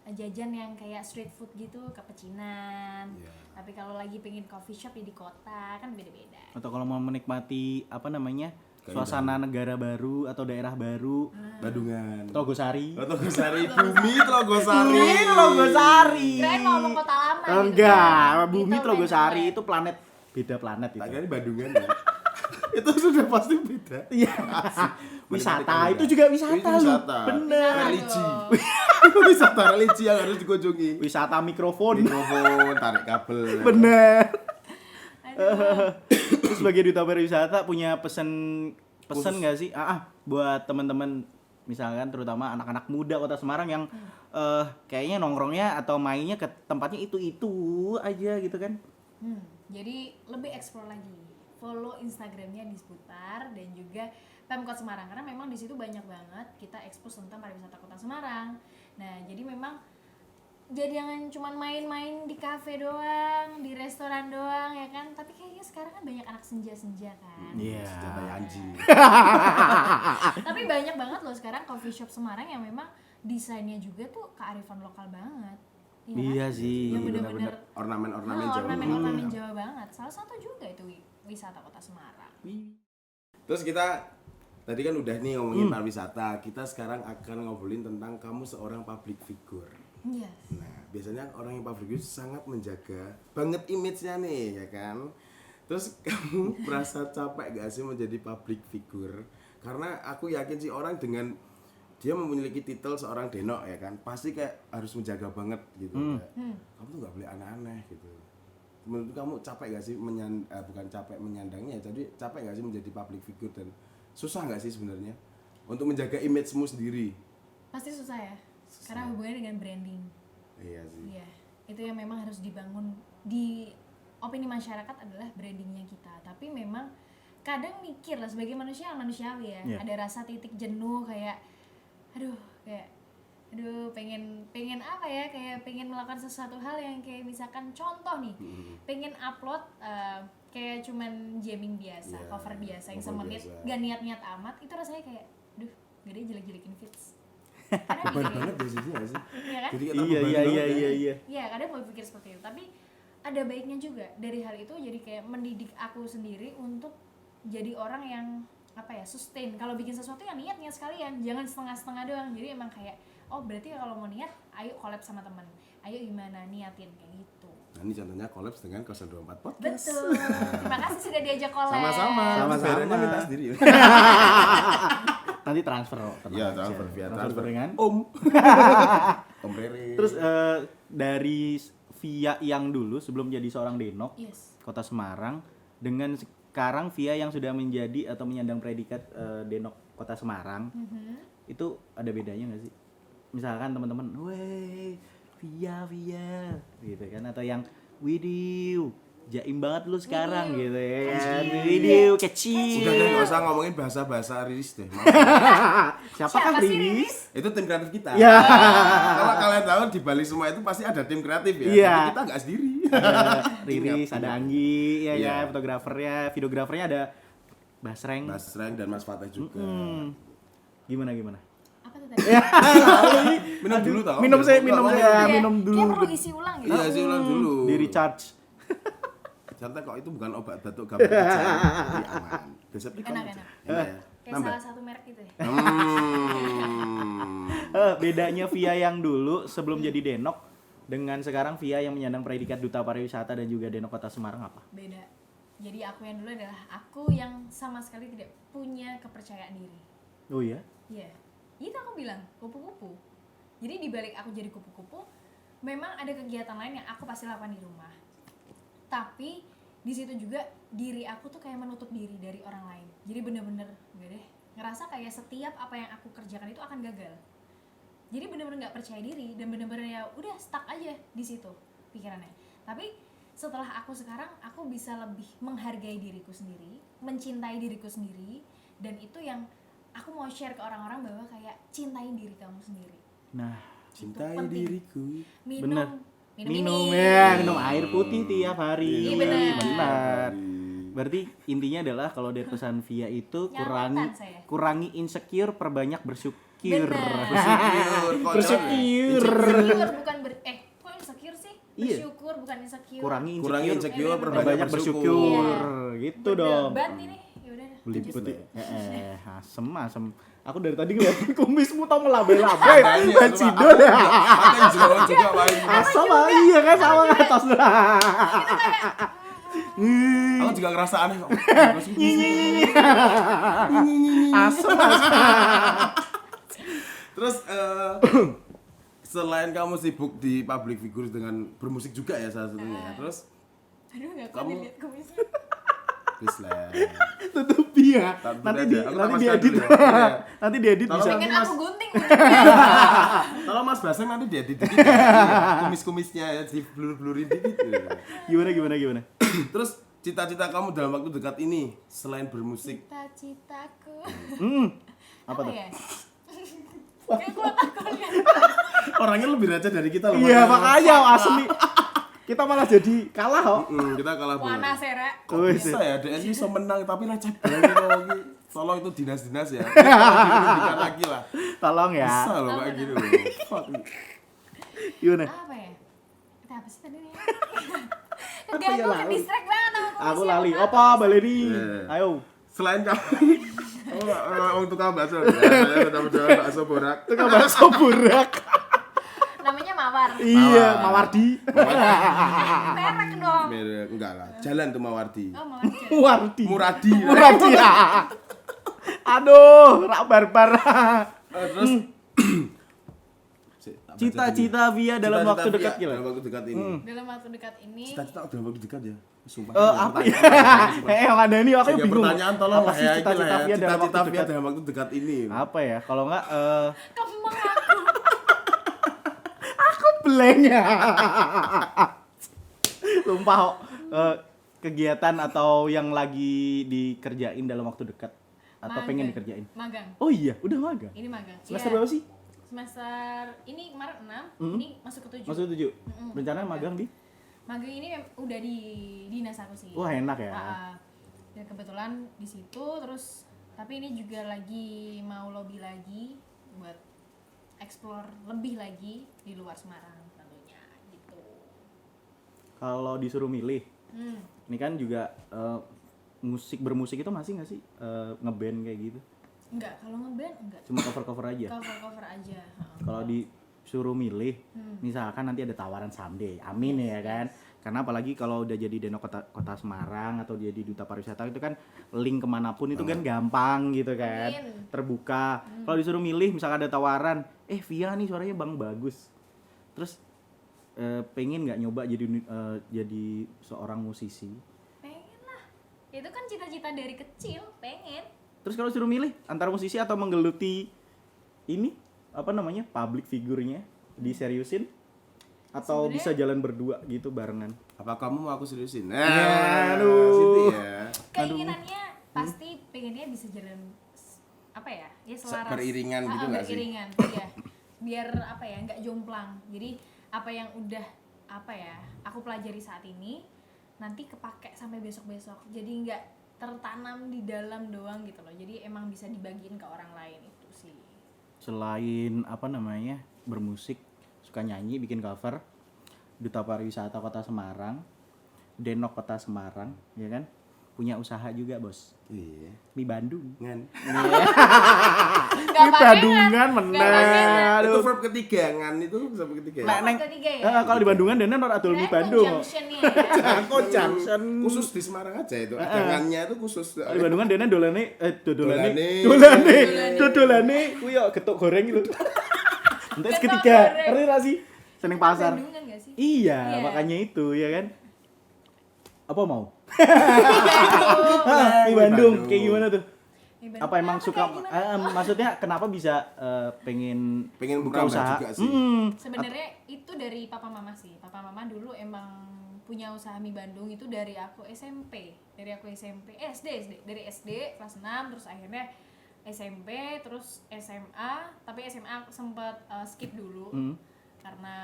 Jajan yang kayak street food gitu ke Pecinan. Iya. Tapi kalau lagi pengen coffee shop ya di kota, kan beda-beda. Atau kalau mau menikmati apa namanya? Suasana negara baru atau daerah baru, Badungan. Togosari. Tlogosari, Bumi Tlogosari. Tlogosari. Kirain mau ngomong kota lama gitu. Enggak, kan. Bumi Itu Tlogosari lain itu planet beda planet Tak itu. kira Badungan ya. Itu sudah pasti beda. Iya. Wisata Matematika itu beda. juga wisata. Itu loh. wisata. Bener. Religi. Aduh. Itu wisata religi yang harus dikunjungi. Wisata mikrofon. Mikrofon, tarik kabel. Bener. Aduh. Terus sebagai duta pariwisata punya pesan nggak sih? Buat teman-teman misalkan terutama anak-anak muda Kota Semarang yang kayaknya nongkrongnya atau mainnya ke tempatnya itu aja gitu kan? Jadi lebih explore lagi. Follow Instagramnya di Seputar dan juga Pemkot Semarang karena memang di situ banyak banget kita expose tentang pariwisata Kota Semarang. Nah, jadi memang jangan cuma main-main di kafe doang, di restoran doang ya kan. Tapi kayaknya sekarang kan banyak anak senja-senja kan. Iya. Senjata Yanji. Tapi banyak banget loh sekarang coffee shop Semarang yang memang desainnya juga tuh kearifan lokal banget. Iya kan? sih, Yang bener-bener Ornamen-ornamen Jawa. ornamen-ornamen Jawa banget. Salah satu juga itu wisata Kota Semarang. Terus kita tadi kan udah nih ngomongin pariwisata. Kita sekarang akan ngobrolin tentang kamu seorang public figure. Yes. Nah, biasanya orang yang public figure sangat menjaga banget image-nya nih, ya kan? Terus kamu merasa capek gak sih menjadi public figure? Karena aku yakin sih orang dengan dia memiliki titel seorang denok ya kan, pasti kayak harus menjaga banget gitu. Kayak, kamu tuh gak boleh aneh-aneh gitu. Menurut kamu capek gak sih bukan capek menyandangnya, jadi capek gak sih menjadi public figure dan susah gak sih sebenarnya untuk menjaga image-mu sendiri? Pasti susah ya. Karena hubungannya dengan branding. Iya sih. Iya. Itu yang memang harus dibangun di opini masyarakat adalah brandingnya kita. Tapi memang kadang mikir lah sebagai manusia yang manusiawi ya, Iya. ada rasa titik jenuh kayak aduh pengen apa ya, kayak pengen melakukan sesuatu hal yang kayak misalkan contoh nih, pengen upload kayak cuman jamming biasa, Iya, cover biasa yang cover semenit, biasa. gak niat-niat amat, itu rasanya kayak gak deh jelek-jelekin fits. Kadang Beban gitu ya. banget dari sini nggak sih? Iya kan? Jadi kita Iya beban iya banget iya ya. iya iya. Iya, kadang mau pikir seperti itu, tapi ada baiknya juga dari hal itu, jadi kayak mendidik aku sendiri untuk jadi orang yang apa ya, sustain. Kalau bikin sesuatu yang niat sekalian, jangan setengah-setengah doang. Jadi emang kayak oh berarti kalau mau niat, ayo collab sama teman. Ayo gimana niatin kayak gitu. Nah, ini contohnya collab dengan 024 Podcast. Betul. Terima kasih sudah diajak collab. Sama-sama. Sama-sama. Bayarannya minta sendiri. Nanti transfer kok. tenang Iya, aja. transfer via transfer dengan Om. Om Rere. Terus dari Via yang dulu sebelum jadi seorang denok Yes. Kota Semarang dengan sekarang Via yang sudah menjadi atau menyandang predikat denok Kota Semarang, itu ada bedanya nggak sih? Misalkan teman-teman, weh Via gitu kan, atau yang Widiu jaim banget lu sekarang Widiu, gitu ya kan, kecil. Widiu kecil. Udah deh, nggak usah ngomongin bahasa-bahasa Riris deh. Maaf. Siapakah Siapa sih Riris? Itu tim kreatif kita. Ya. Kalau kalian tahu di balik semua itu pasti ada tim kreatif ya. Iya. Jadi kita nggak sendiri. Ada Riris, ada Anggi, ya Iya. kan, fotografernya, videografernya ada Basreng. Mas Reng dan Mas Fateh juga. Gimana? Apa tuh tadi? Minum dulu tau. Minum saya, minum Nggak saya. ngomong. Iya, minum dulu. Dia perlu isi ulang gitu. Iya sih ulang dulu. Di recharge. Santai kok, itu bukan obat batuk gambar kejang. Jadi aman. Decepticon Enak, aja. enak. Enak ya. Kayak Nambah. salah satu merek gitu ya. Bedanya Via yang dulu sebelum jadi denok dengan sekarang Via yang menyandang predikat Duta Pariwisata dan juga Denok Kota Semarang apa? Beda. Jadi aku yang dulu adalah aku yang sama sekali tidak punya kepercayaan diri. Oh iya? Iya. Itu aku bilang kupu-kupu. Jadi di balik aku jadi kupu-kupu, memang ada kegiatan lain yang aku pasti lakukan di rumah. Tapi di situ juga diri aku tuh kayak menutup diri dari orang lain. Jadi bener-bener enggak deh, ngerasa kayak setiap apa yang aku kerjakan itu akan gagal. Jadi bener-bener nggak percaya diri dan bener-bener ya udah stuck aja di situ pikirannya. Tapi setelah aku sekarang, aku bisa lebih menghargai diriku sendiri, mencintai diriku sendiri, dan itu yang aku mau share ke orang-orang bahwa kayak cintai diri kamu sendiri. Nah, Cintai penting. diriku. bener. Iya. Minum Ya, minum air putih tiap hari. Iya, bener. Benar. Berarti intinya adalah kalau dari pesan Via itu Nyamatan saya. kurangi insecure, perbanyak bersyukur. Benar. Bersyukur. Insecure bukan kok insecure sih? Iya. Bersyukur bukan insecure. Kurangi Kurangi insecure, perbanyak perbanyak bersyukur. Iya. Gitu dong. Berdebat ini. Yaudah. Belibet ya. Asem. Aku dari tadi ngeliatin kumismu tau melabai-labai. Banyak, Dan cuma Sidon ya. Ada yang jelek juga paling. Asam ah, iya kan sama atas. Aku juga ngerasa aneh kok. Asam. Terus selain kamu sibuk di public figure dengan bermusik juga ya salah satunya ya. Terus Aduh enggak kuat Kamu- dilihat kumisnya. please lah. Tutupi ya. Tutupi Nanti aja. Aku nanti tambah diedit. sekali dulu ya. Nanti diedit Tolong bisa. Pengen Mas. aku gunting. Kalau Mas Basem nanti dia dikit ya. Kumis-kumisnya ya di blur-blurin dikit. Gimana? Terus cita-cita kamu dalam waktu dekat ini selain bermusik? Cita-citaku. Apa tuh? ya? Kayak gue takut ya. Orangnya lebih raja dari kita loh. Iya, makanya asli. Kita malah jadi kalah kok. Kita kalah Wana banget. Sera. Kok bisa ya DS bisa menang tapi receh banget lagi. Tolong itu dinas-dinas ya. Dihentikan lagi lah. Tolong ya. Bisa loh kayak gini loh. Fuck. Gimana? Apa ya? Kita apa sih tadi nih? Apa ya, Keganggu, lali? ke-distract banget sama kumisnya. Aku lali. Maaf. Apa Baleri? Iya. Ayo. Selain kamu orang tukang bakso ya, saya sudah menjual bakso borak. Tukang bakso burak. Namanya Mawar. Iya, Mawardi. Merek dong. Merek enggak lah. Jalan tuh Mawardi. Oh, Mawar. Wardi. Muradi. Muradi ya. Aduh, rak barbar. Terus Sik, tak baca Cita-cita Via dulu. dalam Cita-cita waktu Via dekat gila. dalam waktu dekat ini. Dalam waktu dekat ini Cita-cita dalam waktu dekat ya. Sumpah. Apa ya? Yang ada ini aku Sehingga bingung. pertanyaan tolong Apa lah sih ya, cita-cita Via dalam waktu cita-cita Via dekat? dalam waktu dekat ini. Apa ya? Kalau enggak kembang aku. aku blank ya. Sumpah kok. kegiatan atau yang lagi dikerjain dalam waktu dekat atau Magang. pengen dikerjain? Magang. Oh iya, udah magang. Ini magang. Semester Iya. berapa sih? Semester ini kemarin 6, ini masuk ke 7. Masuk 7. Rencananya magang di? Magang ini udah di dinas aku sih. Wah, enak ya. Dan kebetulan di situ terus tapi ini juga lagi mau lobby lagi buat explore lebih lagi di luar Semarang tentunya gitu. Kalau disuruh milih, ini kan juga bermusik itu masih nggak sih ngeband kayak gitu? Enggak, kalau ngeband enggak. Cuma cover aja. Cover aja. Kalau disuruh milih, misalkan nanti ada tawaran someday, amin ya kan? Karena apalagi kalau udah jadi Denok kota Semarang atau jadi duta pariwisata itu kan link kemanapun itu kan gampang gitu kan, Amin. terbuka. Kalau disuruh milih, misalkan ada tawaran, Via nih suaranya bang bagus, terus pengen nggak nyoba jadi seorang musisi? Pengen lah. Itu kan cita-cita dari kecil, pengen. Terus kalau suruh milih antara musisi atau menggeluti ini apa namanya public figure-nya diseriusin atau Sebenarnya- bisa jalan berdua gitu barengan? Apa kamu mau aku seriusin? Aduh. Situ ya. Keinginannya pasti pengennya bisa jalan apa ya? Ya selaras. Beriringan gitu nggak sih? Beriringan, iya. Biar apa ya? Nggak jomplang. Jadi apa yang udah apa ya? Aku pelajari saat ini nanti kepake sampai besok-besok. Jadi nggak tertanam di dalam doang gitu loh. Jadi emang bisa dibagiin ke orang lain itu sih. Selain apa namanya bermusik, suka nyanyi, bikin cover, duta pariwisata kota Semarang, Denok kota Semarang, ya kan? Punya usaha juga bos, Iya. mie Bandung. Ngan. Nggak Mie pakai Bandungan nggak meneh. pakai Itu Aduh. verb ketiga, ngan itu verb ketiga. Nah, Verb Neng, ketiga ya? kalau di Bandungan Denen ora adol mie Bandung. Conjunction-nya ya. Aku Johnson. Khusus di Semarang aja itu. Ada ngannya itu khusus. Di Bandungan Denen dolane Dolane. dodolane kuwi yo getuk goreng itu. Entar Getuk ketiga, goreng. ngerti ra sih? Seneng pasar. Bandungan nggak sih? Iya, Iya. makanya itu ya kan. Apa mau? Mie Di Bandung, Bandung. kayak gimana tuh? Di Bandung. Apa emang suka? kayak gimana? Maksudnya kenapa bisa pengen Pengen buka merambah usaha? juga sih. Sebenarnya itu dari papa mama sih. Papa mama dulu emang punya usaha mie Bandung itu dari aku SMP. Dari SD kelas 6 terus akhirnya SMP terus SMA, tapi SMA aku sempat skip dulu. Karena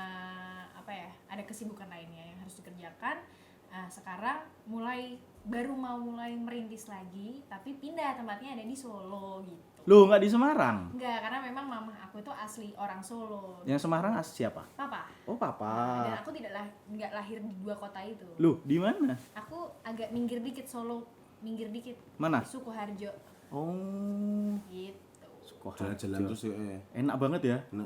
apa ya? Ada kesibukan lainnya yang harus dikerjakan. Nah, sekarang baru mau mulai merintis lagi, tapi pindah tempatnya ada di Solo gitu. Loh, nggak di Semarang? Enggak, karena memang mama aku itu asli orang Solo. Yang Semarang siapa? Papa. Oh, Dan papa. aku nggak lahir di dua kota itu. Loh, di mana? Aku agak minggir dikit Solo, minggir dikit. Mana? Sukoharjo Oh, gitu. Jalan-jalan terus ya. enak banget ya. Nah,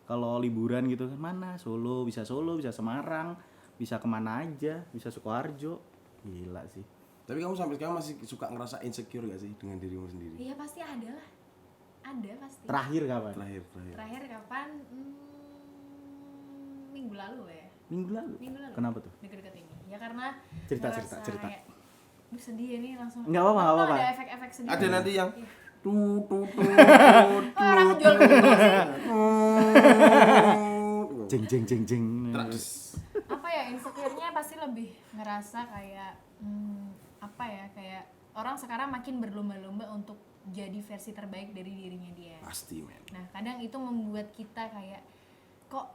Kalau liburan gitu kan mana Solo, bisa Semarang, bisa kemana aja, bisa Sukoharjo. Gila sih. tapi kamu sampai sekarang masih suka ngerasa insecure gak sih dengan dirimu sendiri? Iya pasti ada lah. Ada pasti. Terakhir kapan? Terakhir kapan? Minggu lalu ya. Minggu lalu. Minggu lalu. Kenapa tuh? Deket-deket ini. Ya karena Cerita. kayak, Duh, sedih ya nih langsung. Nggak apa-apa, nggak Aku apa-apa. Ada efek-efek sedih. Ada nanti yang Iya. tut Orang jual dulu sih. Jeng. Apa ya, insecure-nya pasti lebih ngerasa kayak apa ya, kayak orang sekarang makin berlomba-lomba untuk jadi versi terbaik dari dirinya dia. pasti men. Nah kadang itu membuat kita kayak kok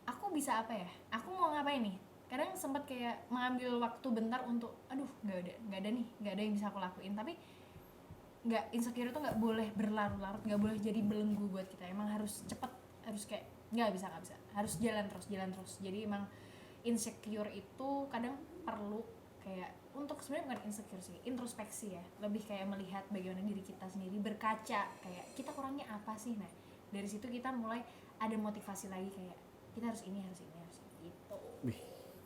aku bisa apa ya, aku mau ngapain nih, kadang sempat kayak mengambil waktu bentar untuk aduh nggak ada yang bisa aku lakuin. Tapi nggak, insecure itu nggak boleh berlarut-larut, nggak boleh jadi belenggu buat kita. Emang harus cepet, harus kayak nggak bisa, harus jalan terus. Jadi emang insecure itu kadang perlu kayak untuk sebenarnya bukan insecure sih, introspeksi ya, lebih kayak melihat bagaimana diri kita sendiri, berkaca kayak kita kurangnya apa sih. Nah dari situ kita mulai ada motivasi lagi kayak kita harus ini gitu.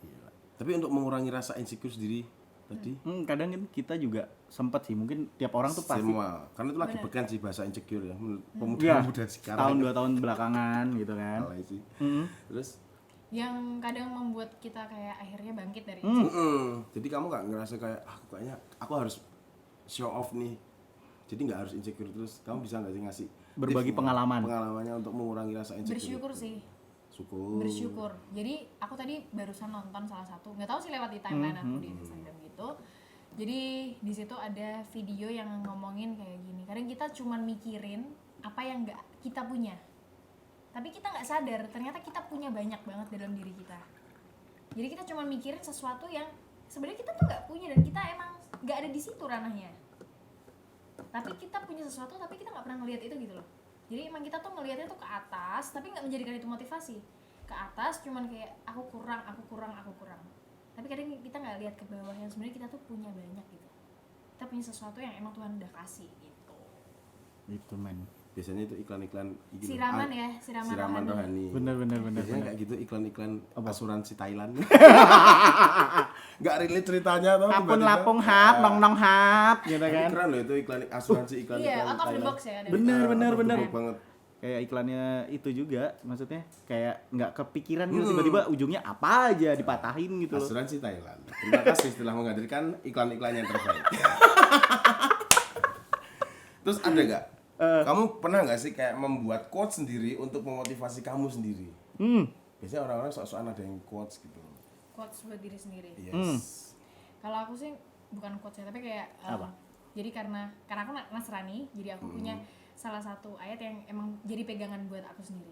Gila. Tapi untuk mengurangi rasa insecure sendiri tadi Kadang kan kita juga sempat sih, mungkin tiap orang tuh pasti semua karena itu lagi Benar. beken sih bahasa insecure ya menurut Iya, pemuda-pemuda sekarang. tahun 2 tahun belakangan gitu kan. Alay sih. Terus Yang kadang membuat kita kayak akhirnya bangkit dari jadi kamu nggak ngerasa kayak kayaknya aku harus show off nih. Jadi nggak harus insecure terus. Kamu bisa nggak sih ngasih Berbagi tips pengalaman. pengalamannya untuk mengurangi rasa insecure? bersyukur sih. bersyukur. Jadi aku tadi barusan nonton salah satu, nggak tahu sih lewat di timeline aku di Instagram gitu. Jadi di situ ada video yang ngomongin kayak gini. Kadang kita cuman mikirin apa yang nggak kita punya, tapi kita nggak sadar ternyata kita punya banyak banget dalam diri kita. Jadi kita cuman mikirin sesuatu yang sebenarnya kita tuh nggak punya dan kita emang nggak ada di situ ranahnya. Tapi kita punya sesuatu tapi kita nggak pernah ngelihat itu gitu loh. Jadi emang kita tuh ngelihatnya tuh ke atas tapi nggak menjadikan itu motivasi. Ke atas cuman kayak aku kurang. Tapi kadang kita nggak lihat ke bawah yang sebenarnya kita tuh punya banyak gitu. Kita punya sesuatu yang emang Tuhan udah kasih gitu. Itu men. Biasanya itu iklan-iklan Siraman rohani. Bener. Biasanya kayak gitu iklan-iklan asuransi Thailand. Nggak relate ceritanya tau Apun lapung hap, nong hap gitu Tapi kan. keren loh itu asuransi iklan. Iya, out of the box ya. Bener. Banget. Kayak iklannya itu juga, maksudnya kayak nggak kepikiran gitu, tiba-tiba ujungnya apa aja dipatahin gitu loh. Asuransi Thailand. Terima kasih telah menghadirkan iklan-iklan yang terbaik. Terus ada nggak? Kamu pernah nggak sih kayak membuat quotes sendiri untuk memotivasi kamu sendiri? Biasanya orang-orang sok-sokan ada yang quotes gitu. Quotes buat diri sendiri. Yes. Kalau aku sih bukan quotes ya, tapi kayak jadi karena aku Nasrani, jadi aku punya salah satu ayat yang emang jadi pegangan buat aku sendiri.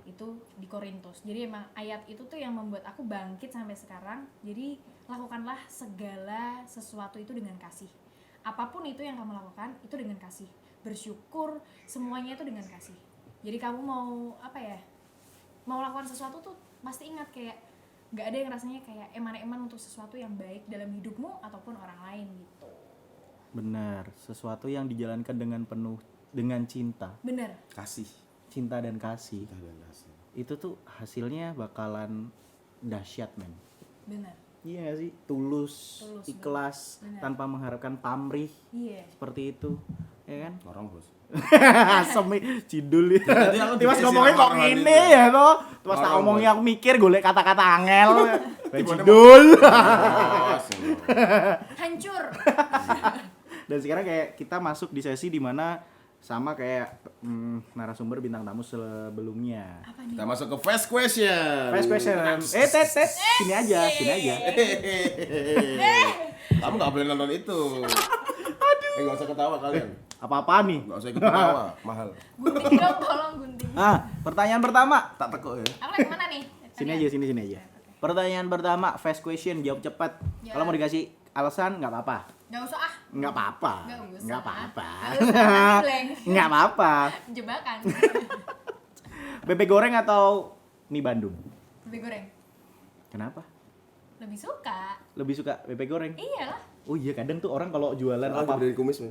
Itu di Korintus. Jadi emang ayat itu tuh yang membuat aku bangkit sampai sekarang. Jadi lakukanlah segala sesuatu itu dengan kasih. Apapun itu yang kamu lakukan itu dengan kasih. Bersyukur, semuanya itu dengan kasih. Jadi kamu mau mau lakukan sesuatu tuh pasti ingat kayak nggak ada yang rasanya kayak eman-eman untuk sesuatu yang baik dalam hidupmu ataupun orang lain gitu. Benar, sesuatu yang dijalankan dengan cinta. Bener. Kasih. Cinta dan kasih. Cinta dan kasih. Itu tuh hasilnya bakalan dahsyat men. Bener. Iya gak sih? Tulus ikhlas, benar. tanpa mengharapkan pamrih. Iya. Seperti itu, ya kan? Orang bos. Semi cidul ya. Tadi aku Tiwas dikasih ngomongnya kok nama ngene itu. ya toh. Tiwas tak Orang, ngomongnya Bos. aku mikir golek kata-kata angel. Tiba-tiba Cidul. Hancur. Dan sekarang kayak kita masuk di sesi dimana sama kayak narasumber bintang tamu sebelumnya. Apa nih? Kita masuk ke fast question. First question. Tet. Sini aja. Kamu nggak boleh nonton itu. Aduh. Nggak usah ketawa kalian. Apa-apa nih? Nggak usah ikut ketawa, mahal. Gunting dong, tolong gunting. Pertanyaan pertama. Tak tekuk ya. Aku lagi mana nih? Sini aja. Pertanyaan pertama, fast question, jawab cepat. Ya. Kalau mau dikasih alasan nggak apa-apa. Nggak usah ah. Nggak apa-apa. Nggak usah. Nggak apa-apa. Nggak usah, nanti blank. Nggak apa-apa. Jebakan. Bebek goreng atau mie Bandung? Bebek goreng. Kenapa? Lebih suka. Lebih suka bebek goreng? Iyalah. Oh iya, kadang tuh orang kalau jualan Aku apa berdiri kumis. Men.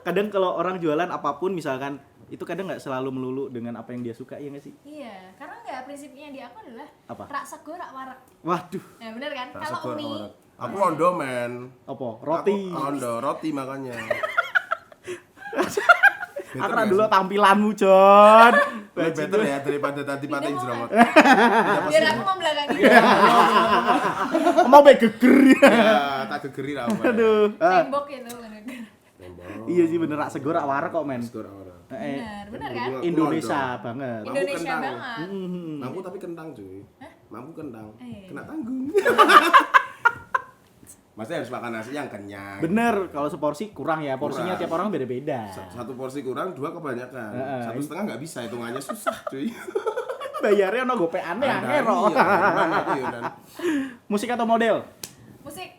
kadang kalau orang jualan apapun misalkan itu kadang nggak selalu melulu dengan apa yang dia suka, ya nggak sih? Iya, karena nggak prinsipnya di aku adalah Apa? rak sego rak warak. Waduh, Nah bener kan? Tak Kalau segor mie, orang. Aku ondo men. apa? Roti. Aku ondo roti makanya. Aku dulu tampilanmu, John. Better ya daripada tadi pating jerawat. biar aku mau belakangi. Mau baik geger. Ya, tak gegeri lah. Aduh. Tembok gitu bener. Iya sih bener, rak segor rak warak kok, men. Segor orang. Bener kan? Indonesia banget. Mampu Indonesia kentang. banget. Mampu tapi kentang cuy. Mampu kentang. Iya. Kena tanggung. Maksudnya harus makan nasi yang kenyang. Bener, kalau seporsi kurang ya, porsinya Kurang. tiap orang beda-beda. Satu porsi kurang, dua kebanyakan. Satu setengah nggak bisa, hitungannya susah cuy. Bayarnya ono gopeane angel Iya, kok. gimana tuh ya, Dan? Musik atau model? Musik.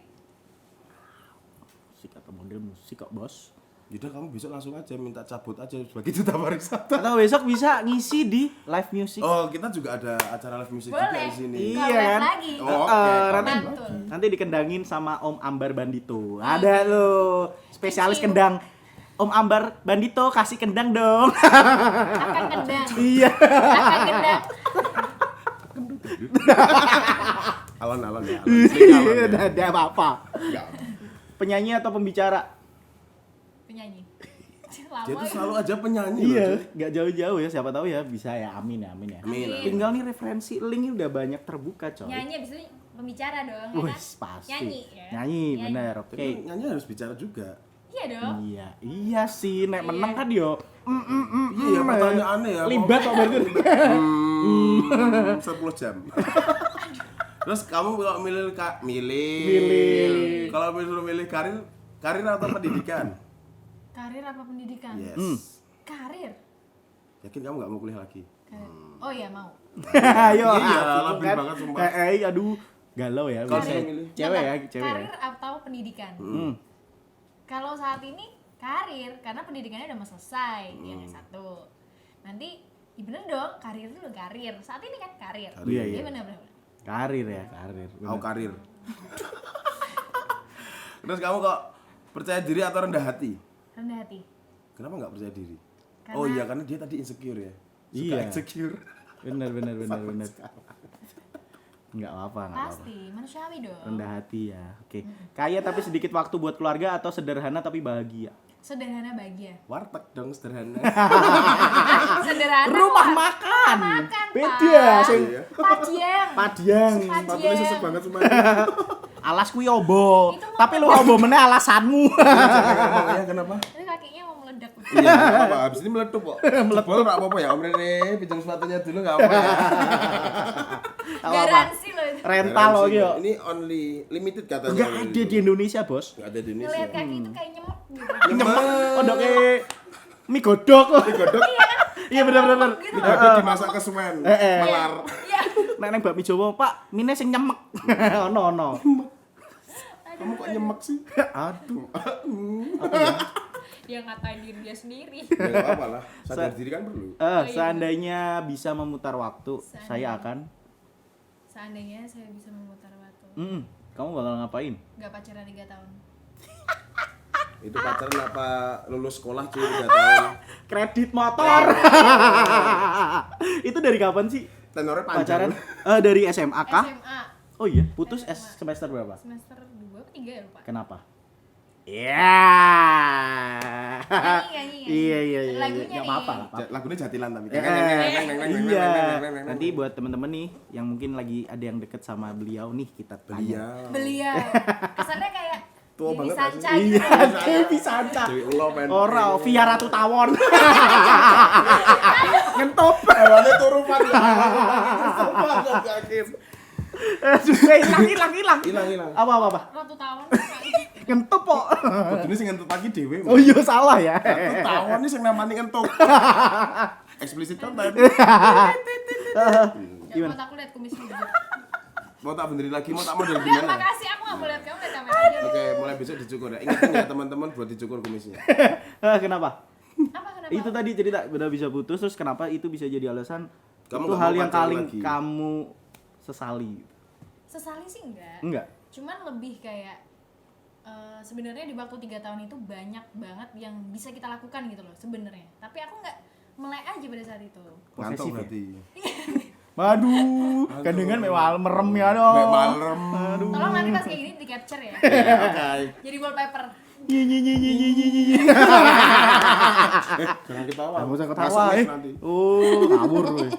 Musik atau model musik kok, Bos. Yaudah kamu besok langsung aja minta cabut aja sebagai duta pariwisata. Atau besok bisa ngisi di live music. Oh, kita juga ada acara live music juga Boleh. di sini. Iya. Kalau live kan? lagi. Oh, oke. nanti Mantul. nanti dikendangin sama Om Ambar Bandito. Ada loh, spesialis kendang. Om Ambar Bandito kasih kendang dong. Akan kendang. Iya. Akan kendang. Alon-alon ya. Udah ada apa-apa. Enggak. Penyanyi atau pembicara? Penyanyi. Dia tuh Lama. selalu aja penyanyi Iya, loh, cuy. nggak jauh-jauh ya. Siapa tahu ya bisa ya. Amin ya. Amin. Tinggal nih referensi linknya udah banyak terbuka, coy. Nyanyi abis itu pembicara dong, ya Wih, kan? pasti. Nyanyi ya. Nyanyi, bener. Oke. Tapi nyanyi harus bicara juga. Iya dong. Iya sih, nek menang kan yo. Iya, pertanyaannya ya. Libat kok berarti. 10 jam. Terus kamu kalau milih. Kalau milih karir atau pendidikan? Karir apa pendidikan? Yes. Karir. Yakin kamu nggak mau kuliah lagi? Karir. Oh iya mau. Ayo. Iya, aku labil kan. banget sumpah. Aduh, galau ya. Kalau biasanya. milih? Cewek ya, Bentar, cewek. Karir atau pendidikan? Kalau saat ini karir, karena pendidikannya udah mau selesai, yang satu. Nanti, ya bener dong, karir dulu karir. Saat ini kan karir. Iya, iya. Iya bener. Karir ya, karir. Aku karir. Terus kamu kok percaya diri atau rendah hati? Rendah hati. Kenapa nggak percaya diri? Karena- Oh iya, karena dia tadi insecure ya. Suka Iya. insecure. Bener. Enggak apa-apa. Pasti, manusiawi dong. Rendah hati ya. Oke. Kaya tapi sedikit waktu buat keluarga atau sederhana tapi bahagia? Sederhana bahagia. Warteg dong sederhana. Sederhana. Rumah kok. makan. Makan, Beda, Pak. sing Padiang. Padiang. Sepatunya sesek banget cuma. Alas kuwi obo. Itu mau- Tapi lu obo meneh alasanmu. Ya kenapa? Itu kakinya mau meledak. Iya, nggak apa-apa. Habis ini meletup kok. Jebol nggak apa-apa ya, Om Rene. Pinjam sepatunya dulu nggak apa-apa. Garansi loh itu. Rental lo yo. Ini only limited katanya. Enggak ada di Indonesia, Bos. Nggak ada di Indonesia. Ngeliat kaki itu kayak nyemek gitu. Nyemek. Pondoke mie godok. Godok. Iya bener. Gitu. Mie godok dimasak ke semen. Melar. Iya. Nek nang bakmi Jawa, Pak, mine sing nyemek. Ono. Kamu kok nyemek sih? Aduh. Dia ngatain diri dia sendiri. Ya nggak apa-apa lah. Sadar diri kan perlu. Seandainya bisa memutar waktu, saya akan Seandainya saya bisa memutar waktu. kamu bakal ngapain? Gak pacaran 3 tahun. Itu pacaran apa lulus sekolah cuy 3 tahun. Kredit motor. Itu dari kapan sih? Tenornya Pacaran? panjang. Dari SMA kah? SMA Oh iya, putus semester berapa? semester 2 atau 3 ya lupa. Kenapa? Ya. Nyanyi. Iya. Lagunya Nggak nih. apa-apa. Lagunya Jatilan tapi. Iya. Nanti buat temen-temen nih yang mungkin lagi ada yang deket sama beliau nih kita tanya. Beliau. Kesannya kayak Tua Dewi banget Sanca asli. gitu. Dewi Sanca. Dewi Elo men. Ora, Via Ratu Tawon. Ngentop. Hewannya turu pan. Hilang. Hilang. Apa? Ratu Tawon. Ngentop kok. Kudune sing ngentut lagi dhewe. Oh iya salah ya. Ratu Tawon iki sing namanya ngentut. Eksplisit konten. Ya buat aku lihat kumisnya juga. Mau tak benerin lagi, mau tak model gimana? Makasih, aku gak mau lihat kamu lihat kamera aja. Oke, mulai besok dicukur ya. Ingatin ya teman-teman buat dicukur kumisnya. Kenapa? Kenapa? Itu tadi cerita udah bisa putus terus kenapa itu bisa jadi alasan Kamu itu nggak hal mau yang pacaran paling lagi? kamu sesali. Sesali sih enggak. Enggak. Cuman lebih kayak sebenarnya di waktu 3 tahun itu banyak banget yang bisa kita lakukan gitu loh sebenarnya. Tapi aku nggak melek aja pada saat itu. Ngantuk Posesif ya? berarti. Waduh, gandengan mewal merem ya dong. Mek malam. Tolong nanti pas kayak gini di capture ya. Oke. Jadi wallpaper. Yi. Jangan ketawa. Kamu usah Masuk ketawa live nanti. ngawur weh.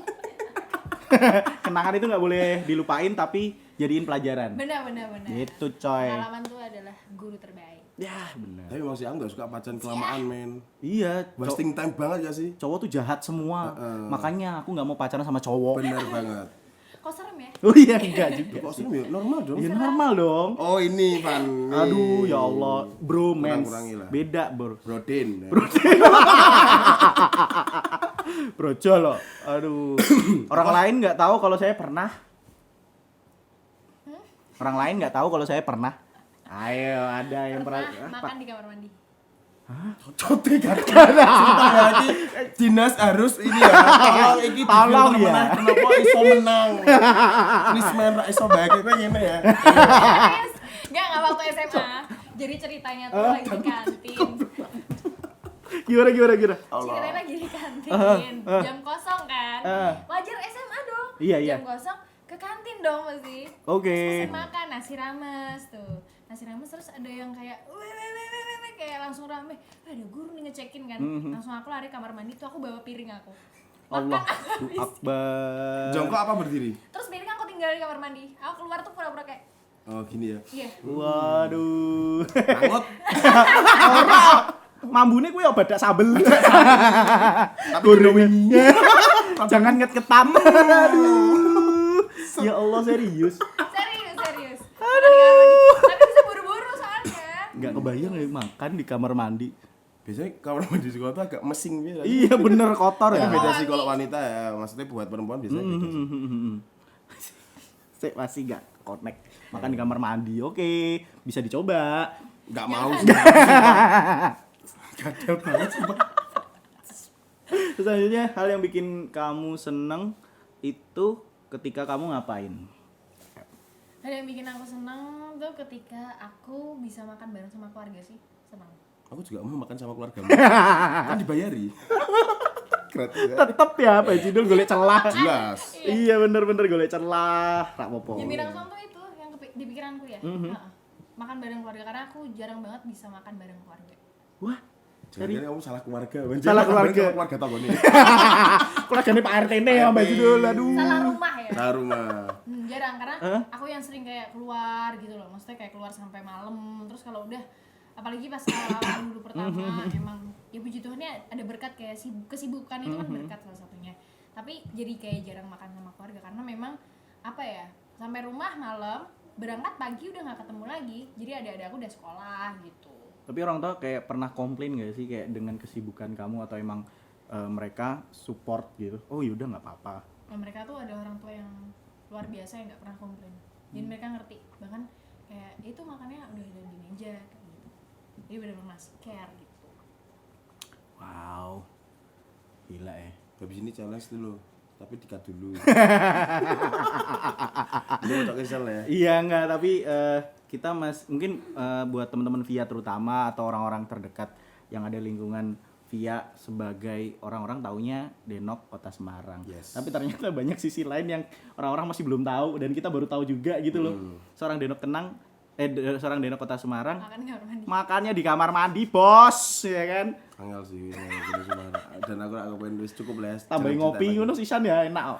Kenangan itu nggak boleh dilupain tapi jadiin pelajaran. Benar. Gitu coy. Pengalaman tuh adalah guru terbaik. Ya benar. Tapi emang sih aku gak suka pacaran kelamaan men. Iya, Wasting time banget ya sih. cowok tuh jahat semua. Makanya aku nggak mau pacaran sama cowok. Bener banget. Kok serem ya? Oh iya enggak juga. Kok serem ya? Normal dong. Ya normal dong. Oh ini Van. Aduh ya Allah, bro mens. Kurang-kurangi lah. Beda bro. Brodin. Brojo loh. Aduh. Orang lain nggak tahu kalau saya pernah. Orang lain nggak tahu kalau saya pernah. Ayo ada yang pernah. Makan di kamar mandi. Cote kan. Sumpah ya iki dinas harus ini ya. Tolong iki Tolong ya. menang. Kenapa iso menang? Please men ra iso bae kowe ngene ya. Enggak waktu SMA. Jadi ceritanya tuh lagi di kantin. Gimana? Ceritanya lagi di kantin. Jam kosong kan. Wajar SMA dong. Iya. Jam kosong ke kantin dong pasti. Oke. Terus makan nasi rames tuh. Nasi rames terus ada yang kayak weh kayak langsung rame. Ada guru nih ngecekin kan. Langsung aku lari kamar mandi tuh aku bawa piring aku. Allah Akbar. Jongkok apa berdiri? Terus piring aku tinggal di kamar mandi. Aku keluar tuh pura-pura kayak Oh gini ya. iya. Waduh. Angot. Mambune kuwi ya badak sambel. Tapi Goreng. Jangan nget-ngetan. Aduh. Ya Allah serius. Serius. Tapi bisa buru-buru soalnya. Enggak kebayang ya makan di kamar mandi. biasanya kamar mandi sekolah tuh agak mesing gitu. Iya bener kotor Tapi ya. beda sih kalau wanita ya, maksudnya buat perempuan biasanya beda sih. Saya masih gak connect makan di kamar mandi. Oke, bisa dicoba. Nggak mau sih. Kadal banget sih. Terus selanjutnya hal yang bikin kamu seneng itu ketika kamu ngapain? Ada yang bikin aku seneng tuh ketika aku bisa makan bareng sama keluarga sih, senang. Aku juga mau makan sama keluarga. Kan dibayari. Gratis ya. Tetep ya Pak Jidul golek celah. Jelas. Iya bener-bener golek celah. Rak popo. Yang bilang tuh itu yang di pikiranku ya. Heeh. Makan bareng keluarga karena aku jarang banget bisa makan bareng keluarga. Wah, Jadi kamu salah keluarga. Salah keluarga. Keluarga tau nih. keluargane Pak RT nih ya Mbak Jidul. Aduh. Salah rumah ya. Salah rumah. Jarang karena aku yang sering kayak keluar gitu loh. Maksudnya kayak keluar sampai malam. Terus kalau udah apalagi pas awal dulu pertama emang ya puji Tuhan ya ada berkat kayak kesibukan itu kan berkat salah satunya. Tapi jadi kayak jarang makan sama keluarga karena memang apa ya, sampai rumah malam, berangkat pagi udah nggak ketemu lagi. Jadi adik-adik aku udah sekolah gitu. Tapi orang tua kayak pernah komplain gak sih kayak dengan kesibukan kamu atau emang mereka support gitu? Oh yaudah nggak apa-apa. Nah, mereka tuh ada orang tua yang luar biasa yang nggak pernah komplain. Jadi mereka ngerti, bahkan kayak itu makannya udah ada di meja kayak gitu. Jadi benar-benar masih care gitu. Wow, gila ya. Habis ini challenge dulu, tapi dikat dulu. Ini untuk kesel ya. Iya enggak, tapi kita mungkin buat teman-teman Via terutama atau orang-orang terdekat yang ada lingkungan Via sebagai orang-orang taunya Denok Kota Semarang. Yes. Tapi ternyata banyak sisi lain yang orang-orang masih belum tahu dan kita baru tahu juga gitu loh. Seorang Denok seorang Denok Kota Semarang Makan di kamar mandi. makannya di kamar mandi, bos, ya kan? Angel sih, ini Semarang. Dan aku gak kepengen wis cukup les. Tambahin ngopi ngono sisan ya enak kok.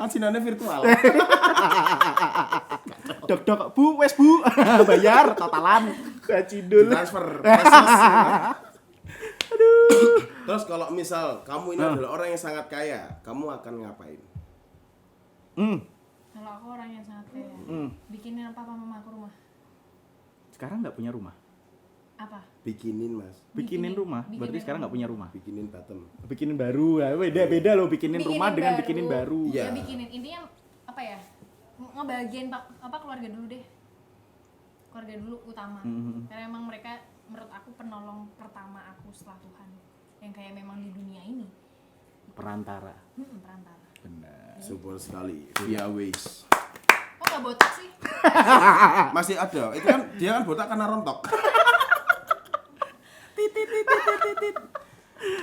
Kan sinane virtual. Dok, Bu, wes Bu. Bayar totalan. Gacidul. Transfer. Aduh. Terus kalau misal kamu ini adalah orang yang sangat kaya, kamu akan ngapain? Kalau aku orang yang sangat kaya, bikinin papa mama aku rumah. Sekarang nggak punya rumah. Apa? Bikinin mas. Bikinin rumah. bikinin Berarti sekarang nggak punya rumah. Bikinin bottom. Bikinin baru. Ya, beda loh bikinin rumah dengan bikinin baru. Iya. Ya bikinin intinya apa ya? Ngebagian apa keluarga dulu deh. Keluarga dulu utama. Karena emang mereka menurut aku penolong pertama aku setelah Tuhan. Yang kayak memang di dunia ini. Perantara. Perantara. Benar. Support sekali. Via Waze. Kok nggak botak sih? Masih ada. Itu kan dia kan botak karena rontok.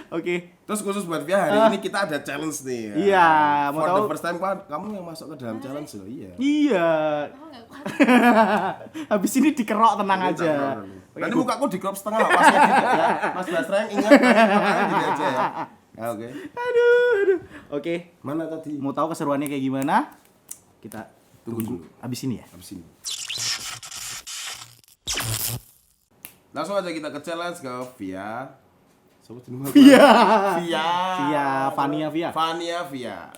Oke. Terus khusus buat Via hari ini kita ada challenge nih. Iya, mau For tahu? the first time kamu yang masuk ke dalam challenge loh. Iya. Iya. Aku nggak kuat. Habis ini dikerok tenang aja. Nanti mukaku di crop setengah pas edit ya. Mas Basra yang ingat makanya gini aja ya. Ya, oke. Aduh. Oke. Mana tadi? Mau tahu keseruannya kayak gimana? Kita Tunggu dulu. Abis ini ya. Habis ini. Langsung aja kita ke challenge ke Via. Sobat jenenge apa? Via. Via. Via, Fania Via. Vania Via.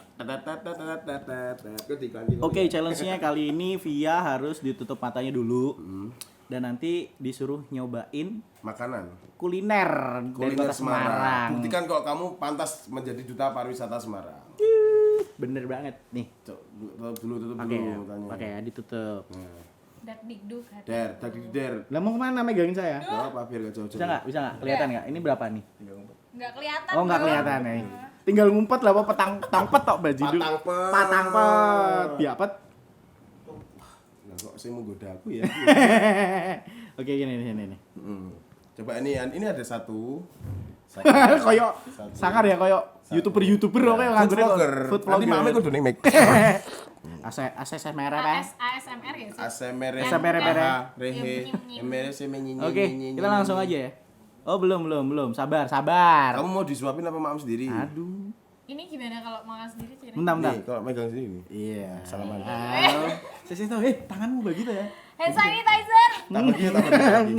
Oke, challenge-nya kali ini Via harus ditutup matanya dulu. Dan nanti disuruh nyobain Makanan. kuliner dari Kuliner Kota Semarang. Buktikan kalau kamu pantas menjadi duta pariwisata Semarang. Bener banget nih. Tutup Pakai ya, dulu tanya. pakai ya ditutup. Nah. Dak dikduk hati. Der, tadi der. Lah mau kemana megangin saya? Gak apa biar gak jauh-jauh. Bisa nggak? Kelihatan nggak? Ini berapa nih? Nggak kelihatan. Oh nggak dong. kelihatan nih. Tinggal ngumpet lah, apa tangpet tok baju dulu. Patangpet. Patangpet. Biapet. Nah, kok saya menggoda aku ya? Oke gini nih. Coba ini ada satu. Koyok sangar ya koyok YouTuber oke Food vlogger. Food Nanti vlogger. mame kudu ning mic. ASMR apa? ASMR ya sih? ASMR. ASMR. Rehe. MR semenyi. Oke, kita langsung aja ya. Oh, belum. Sabar. Kamu mau disuapin apa mam sendiri? Aduh. Ini gimana kalau makan sendiri sih? Bentar. Nih, kalau megang sini nih. Iya. Salaman. Saya tahu. Tanganmu begitu ya. Hand sanitizer. Tambah dia tambah lagi.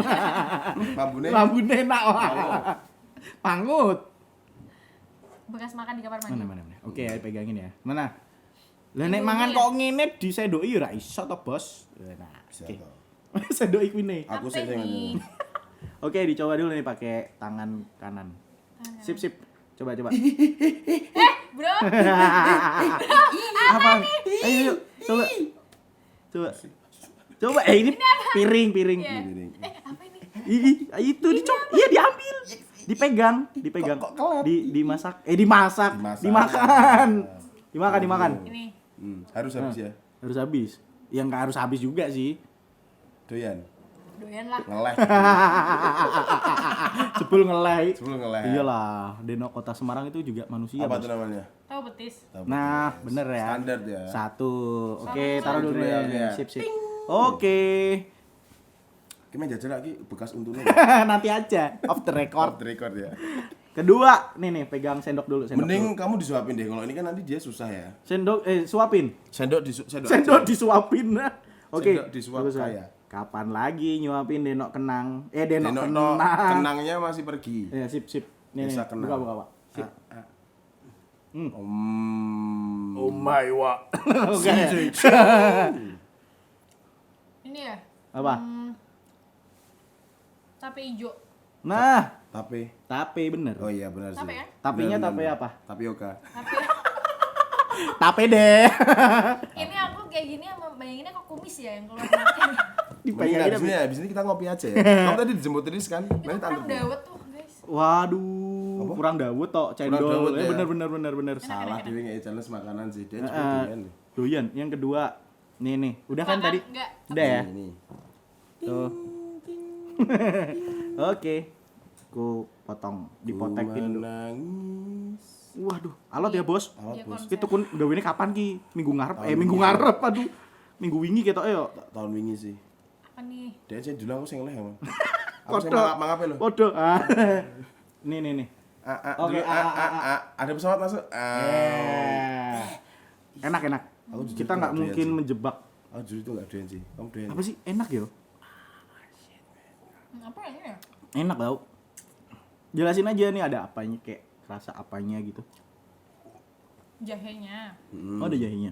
Lambune. Lambune enak wah. Pangut. Bekas makan di kamar mandi. Mana. Oke, ayo pegangin ya. Mana? Lah nek Ini mangan ya? kok ngene disendoki ya ora iso to, Bos. Nah, Bisa oke. toh. Sendoki kuwi. Aku Apa sih yang ini? Oke, dicoba dulu nih pakai tangan kanan. Sip. Coba. Bro. Apa? Ayo, coba. Coba, ini piring. Iya. Ini. Apa ini? Itu dicoba. Iya, diambil. Dipegang. Kok kelep? Dimasak. Dimasak. Dimakan. Ini. Harus habis ya. Harus habis. Yang nggak harus habis juga sih. Doyan. Doyan lah. Ngeleh. Sebelum ngeleh. Sebelum ngeleh. Iyalah, Denok Kota Semarang itu juga manusia. Apa Bos. tuh namanya? Tahu betis. Nah, bener ya. Standar ya. Satu. Oke, taruh dulu Dulu ya, ya. ya. Sip. Oke. Kita jajal lagi bekas untungnya. Nanti aja off the record. Record ya. Kedua, nih pegang sendok dulu, Mending kamu disuapin deh. Kalau ini kan nanti dia susah ya. Sendok suapin. Sendok Sendok disuapin. Oke. Sendok disuap Bagus, kaya. Kapan lagi nyuapin Denok Kenang? Denok Denok Kenang. kenangnya masih pergi. Ya, sip. Nih, Bisa kenang. buka, Pak. Sip. Oh my wa. Oke. Ini ya. Apa? Tape hijau. Nah, Tape. bener. Oh iya benar sih. Tape ya? Tapenya Benar, tape benar. apa? Tapioka. Tape. Tape deh. Ini aku kayak gini sama bayanginnya kok kumis ya yang keluar nanti. Dipegangin Mending abis ini kita ngopi aja ya. Kamu tadi dijemput Riris kan? Itu Nanti kurang tante. dawet tuh, guys. Waduh, kurang dawet tok cendol. dawet ya. Bener. Salah dewe nge challenge makanan sih. Dia Eh, juga doyan. Doyan. Yang kedua, nih. Udah kan Makan tadi? enggak? Udah ya? Ini. Tuh. Oke. Ku potong, dipotekin dulu. Menangis. Waduh, alot ya, Bos. Dia Bos. konsep. Itu kun gawene kapan ki? Minggu ngarep, aduh. Minggu wingi ketok yo. Tahun wingi sih. Apa nih? Dia sih dulu aku sing ngeleh emang. Aku sing Podo. mangap lho. Podo. Nih. Oke, Dulu, ada pesawat masuk. Enak. Aku jujur Kita nggak nggak doyan mungkin sih. menjebak. Aku jujur itu enggak doyan sih. Kamu doyan. Apa sih? Enak yo. Apa ini ya? Enak tau. Jelasin aja nih ada apanya, kayak rasa apanya gitu. Jahenya. Oh, ada jahenya.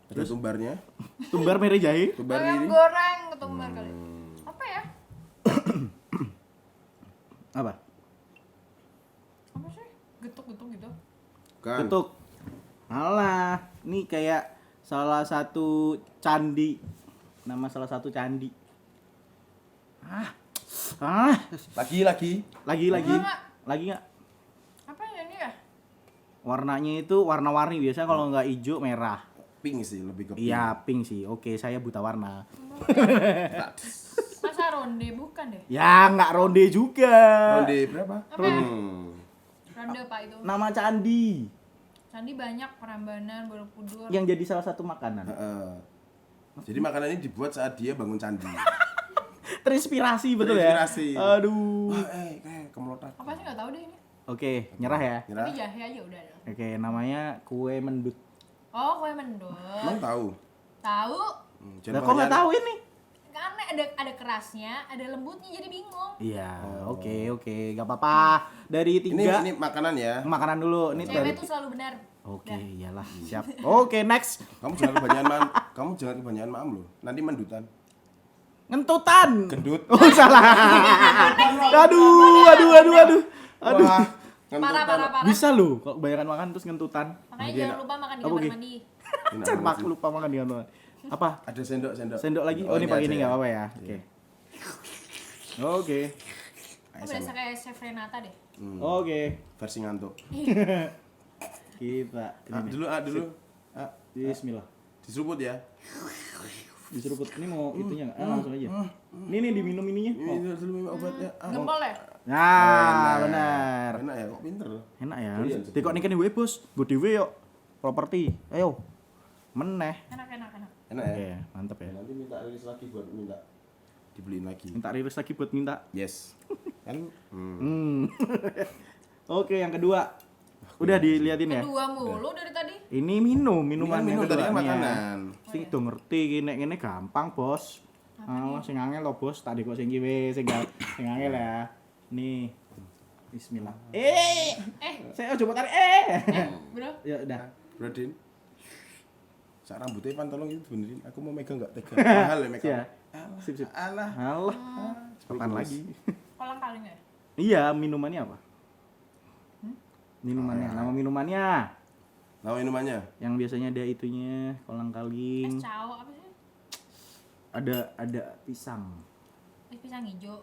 Ada tumbarnya. Tumbar merah jahe. Tumbar Ayam ini. goreng ketumbar kali. Apa ya? Apa? Apa sih? Getuk-getuk gitu. Kan. Ketuk. Alah, ini kayak salah satu candi. Nama salah satu candi. Lagi. Lagi. Enggak. Lagi nggak? Apa ya ini ya? Warnanya itu warna-warni, biasanya kalau nggak hijau merah. Pink sih, lebih ke pink. Iya, pink sih. Oke, saya buta warna. Masa ronde bukan deh. Ya, nggak ronde juga. Ronde berapa? Apa ya? Ronde Pak itu. Nama candi Candi banyak Prambanan, Borobudur. yang jadi salah satu makanan. Heeh. Jadi makanan ini dibuat saat dia bangun candi. Terinspirasi betul ya. Terinspirasi. Aduh. Wah, kayak kemelotak. Apa sih nggak tahu deh ini. Oke, nyerah ya. Nyerah. Tapi jahe aja udah. Oke, namanya kue mendut. Oh, kue mendut. Emang tahu? Tahu? Lah kok nggak tahu ini? Karena ada kerasnya, ada lembutnya jadi bingung. Iya, oke, nggak apa-apa. Dari tiga Ini makanan ya. makanan dulu. Ini dari. Cewek tuh selalu benar. Oke, iyalah, siap. Oke, next. Kamu jangan kebanyakan maam loh. Nanti mendutan. Ngentutan. Gendut. Oh, salah. Aduh. Wah, Parah. Bisa loh, kalau kebanyakan makan terus ngentutan. Makanya Iya. jangan lupa makan di Apa, kamar Gi? mandi. Cemak lupa makan di mana. Apa? Ada sendok. Sendok lagi? Oh, ini pakai aja ini ya. nggak apa-apa ya. Oke. Oke. Aku berasa kayak Chef Renata deh. Oke. Versi ngantuk. Kita ini nih. Dulu. Bismillah. Diseruput ya. Diseruput. Ini mau itunya nggak? Langsung aja. Ini diminum ininya. Ini Mau. dulu minum obatnya. Gempol ya? Nah, benar. Enak ya, kok pinter loh. Enak ya. Iya, Tekok nih kan gue bos. Gue dewe yuk. Properti. Ayo. Meneh. Enak. Enak Oke, ya. mantep ya. Nanti minta rilis lagi buat minta dibeliin lagi. Minta rilis lagi buat minta. Yes. Kan Oke, yang kedua. Udah diliatin ya. Kedua mulu dari tadi. Ini minuman minum yang tadi kedua kan nih ya. makanan. Sing do ngerti ngene gampang, Bos. Allah sing angel lo bos, tak kok sing kiwe sing angel ya. Nih. Bismillah. Saya coba tarik. Bro. Ya udah. Bro Din. Sak rambutnya pan tolong itu benerin. Aku mau megang enggak tega. Mahal ya megang. Sip. Alah. Allah. Kapan lagi? Kolang kaling ya? Iya, minumannya apa? Minumannya, nama minumannya. Nama minumannya? Yang biasanya ada itunya, kolang Es kaling. cao apa sih? Ada pisang. Es pisang hijau.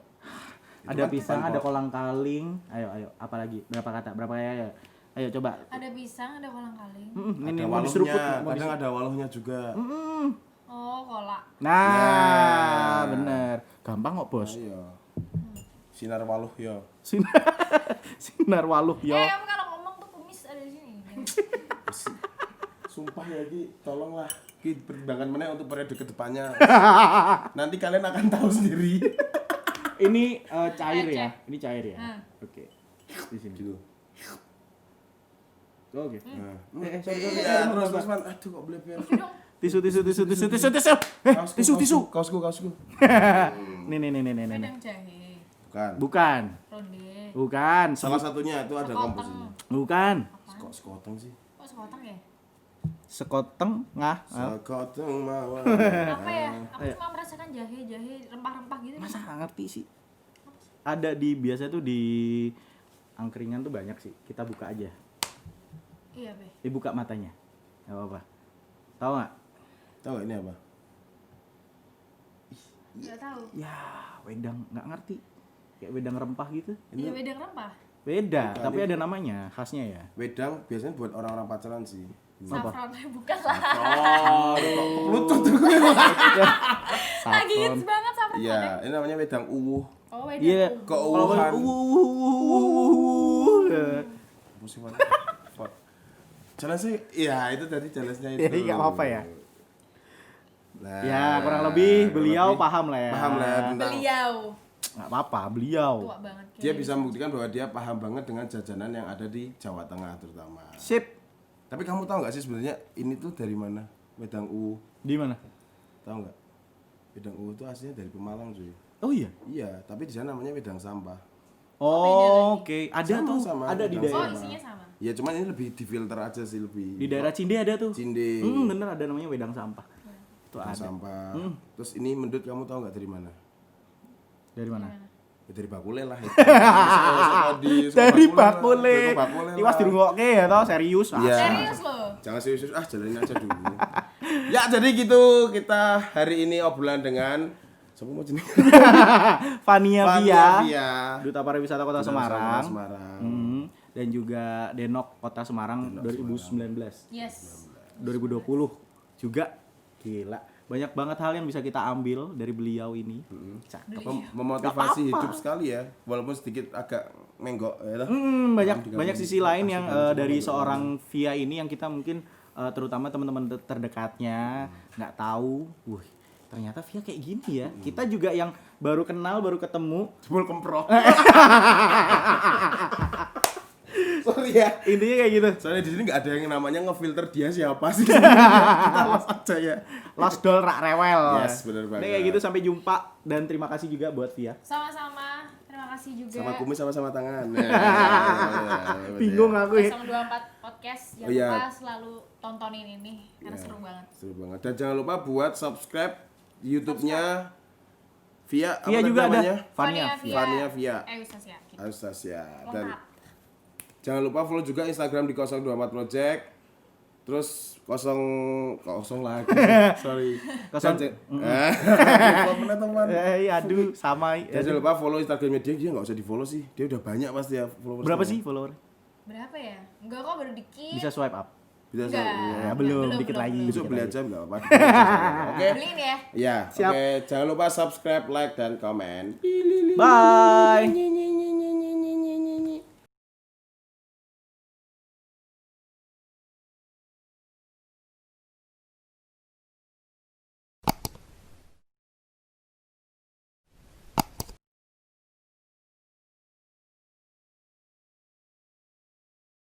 Ada kan pisang, depan ada kok. kolang kaling. Ayo, apa lagi? Berapa kata? Berapa ya? Ayo coba. Ada pisang, ada kolang kaling. Ini Ada mau diseruput. waluhnya, kadang ada waluhnya juga. Oh, kolak. Nah, bener. Gampang kok, Bos. Ayo. Sinar waluh ya. Sinar waluh yo. Kamu kalau ngomong tuh kumis ada di sini. Sumpah ya Ki, tolonglah. Ki pertimbangkan mana untuk periode kedepannya. Nanti kalian akan tahu sendiri. Ini cair ya. Ini cair ya. Oke. Di sini. Gitu. Oke. Nah. Sorry. Iya, terus man. Aduh kok bleber. Tisu. Tisu. Kaosku. Nih. Wedang jahe. Bukan. Ronde. Bukan. Salah satunya itu ada Sekoteng. komposisinya. Bukan. Kok sekoteng sih? Kok sekoteng ya? Sekoteng ngah. Sekoteng mawar. Apa ya? Aku cuma merasakan jahe rempah-rempah gitu. Masa nggak ngerti sih? Ada di biasa tuh di angkringan tuh banyak sih. Kita buka aja. Iya, Be. Dibuka matanya. Gak apa-apa. Tahu nggak? Tahu nggak ini apa? Enggak tahu. Ya, wedang nggak ngerti. Kayak wedang rempah gitu. Iya, wedang rempah. Beda, Bukan, tapi ini- ada namanya, khasnya ya. Wedang biasanya buat orang-orang pacaran sih. Saffron bukan lah. Oh, lutut tuh. Lagi hits banget saffron. Iya, ini namanya wedang uwuh. Oh, wedang. Iya. Keuuhan. Pusing banget. Fuck. Jalan sih, iya itu tadi jalannya itu. Iya, nggak apa-apa ya. Nah, Ya, kurang lebih beliau lebih paham lah ya. paham lah ya tentang Beliau Nggak apa-apa, beliau. tua banget dia bisa membuktikan bahwa dia paham banget dengan jajanan yang ada di Jawa Tengah terutama. Sip. Tapi kamu tahu nggak sih sebenarnya ini tuh dari mana? Wedang uwuh. Di mana? Tahu nggak? Wedang uwuh itu aslinya dari Pemalang cuy. Oh iya. Iya, tapi di sana namanya wedang sampah. Oh, oke. Ada Sama, tuh, sama, ada di wedang Oh, daerah. isinya sama. Ya cuman ini lebih difilter aja sih lebih. Di daerah Cinde ada tuh. Cinde. Bener ada namanya wedang sampah. Itu Wedang ada. sampah. Terus ini mendut kamu tahu nggak dari mana? Dari mana? Ya, dari bakule lah. Dari bakule. Bakule. Iwas dirungokke ya toh, serius. Ah. Iya. Serius loh. Jangan serius, jalanin aja dulu. Ya, jadi gitu kita hari ini obrolan dengan siapa mau jenis? Fania Via. Via, Duta Pariwisata Kota Duta Semarang. Semarang. Dan juga Denok Kota Semarang 2019. Yes. 2020 juga gila. Banyak banget hal yang bisa kita ambil dari beliau ini. Cakep. Memotivasi hidup sekali ya, walaupun sedikit agak menggok ya toh. Banyak sisi lain yang dari seorang Via ini yang kita mungkin terutama teman-teman terdekatnya nggak tahu. Wih, ternyata Via kayak gini ya. Kita juga yang baru kenal, baru ketemu. Jebul kemprok. Sorry ya. Intinya kayak gitu. Soalnya di sini nggak ada yang namanya ngefilter dia siapa sih. Kita los aja ya. Lost doll rak rewel. Yes, bener banget. Ini kayak gitu, sampai jumpa dan terima kasih juga buat Via. Sama-sama. Terima kasih juga. Sama kumis sama tangan. Bingung aku ya. 024 podcast. Jangan Oh, iya. lupa selalu tontonin ini karena seru banget. Seru banget. Dan jangan lupa buat subscribe YouTube-nya Via apa Via tadi juga namanya? ada. Vania. Vania Via. Eustasia. Anastasia. Dan Lengkap. jangan lupa follow juga Instagram di 024 Project. Terus kosong lagi. Sorry. Kosong. Mana teman? Aduh, sama. Dan jangan lupa follow Instagramnya dia nggak usah di follow sih. Dia udah banyak pasti ya followers. Berapa sih follower? Berapa ya? Enggak kok, baru dikit. Bisa swipe up. Bisa Enggak. Ya, belum, dikit lagi. Besok dikit beli lagi. aja nggak apa-apa. Oke. Beliin ya. Ya, Siap. oke. Jangan lupa subscribe, like, dan komen. Bye.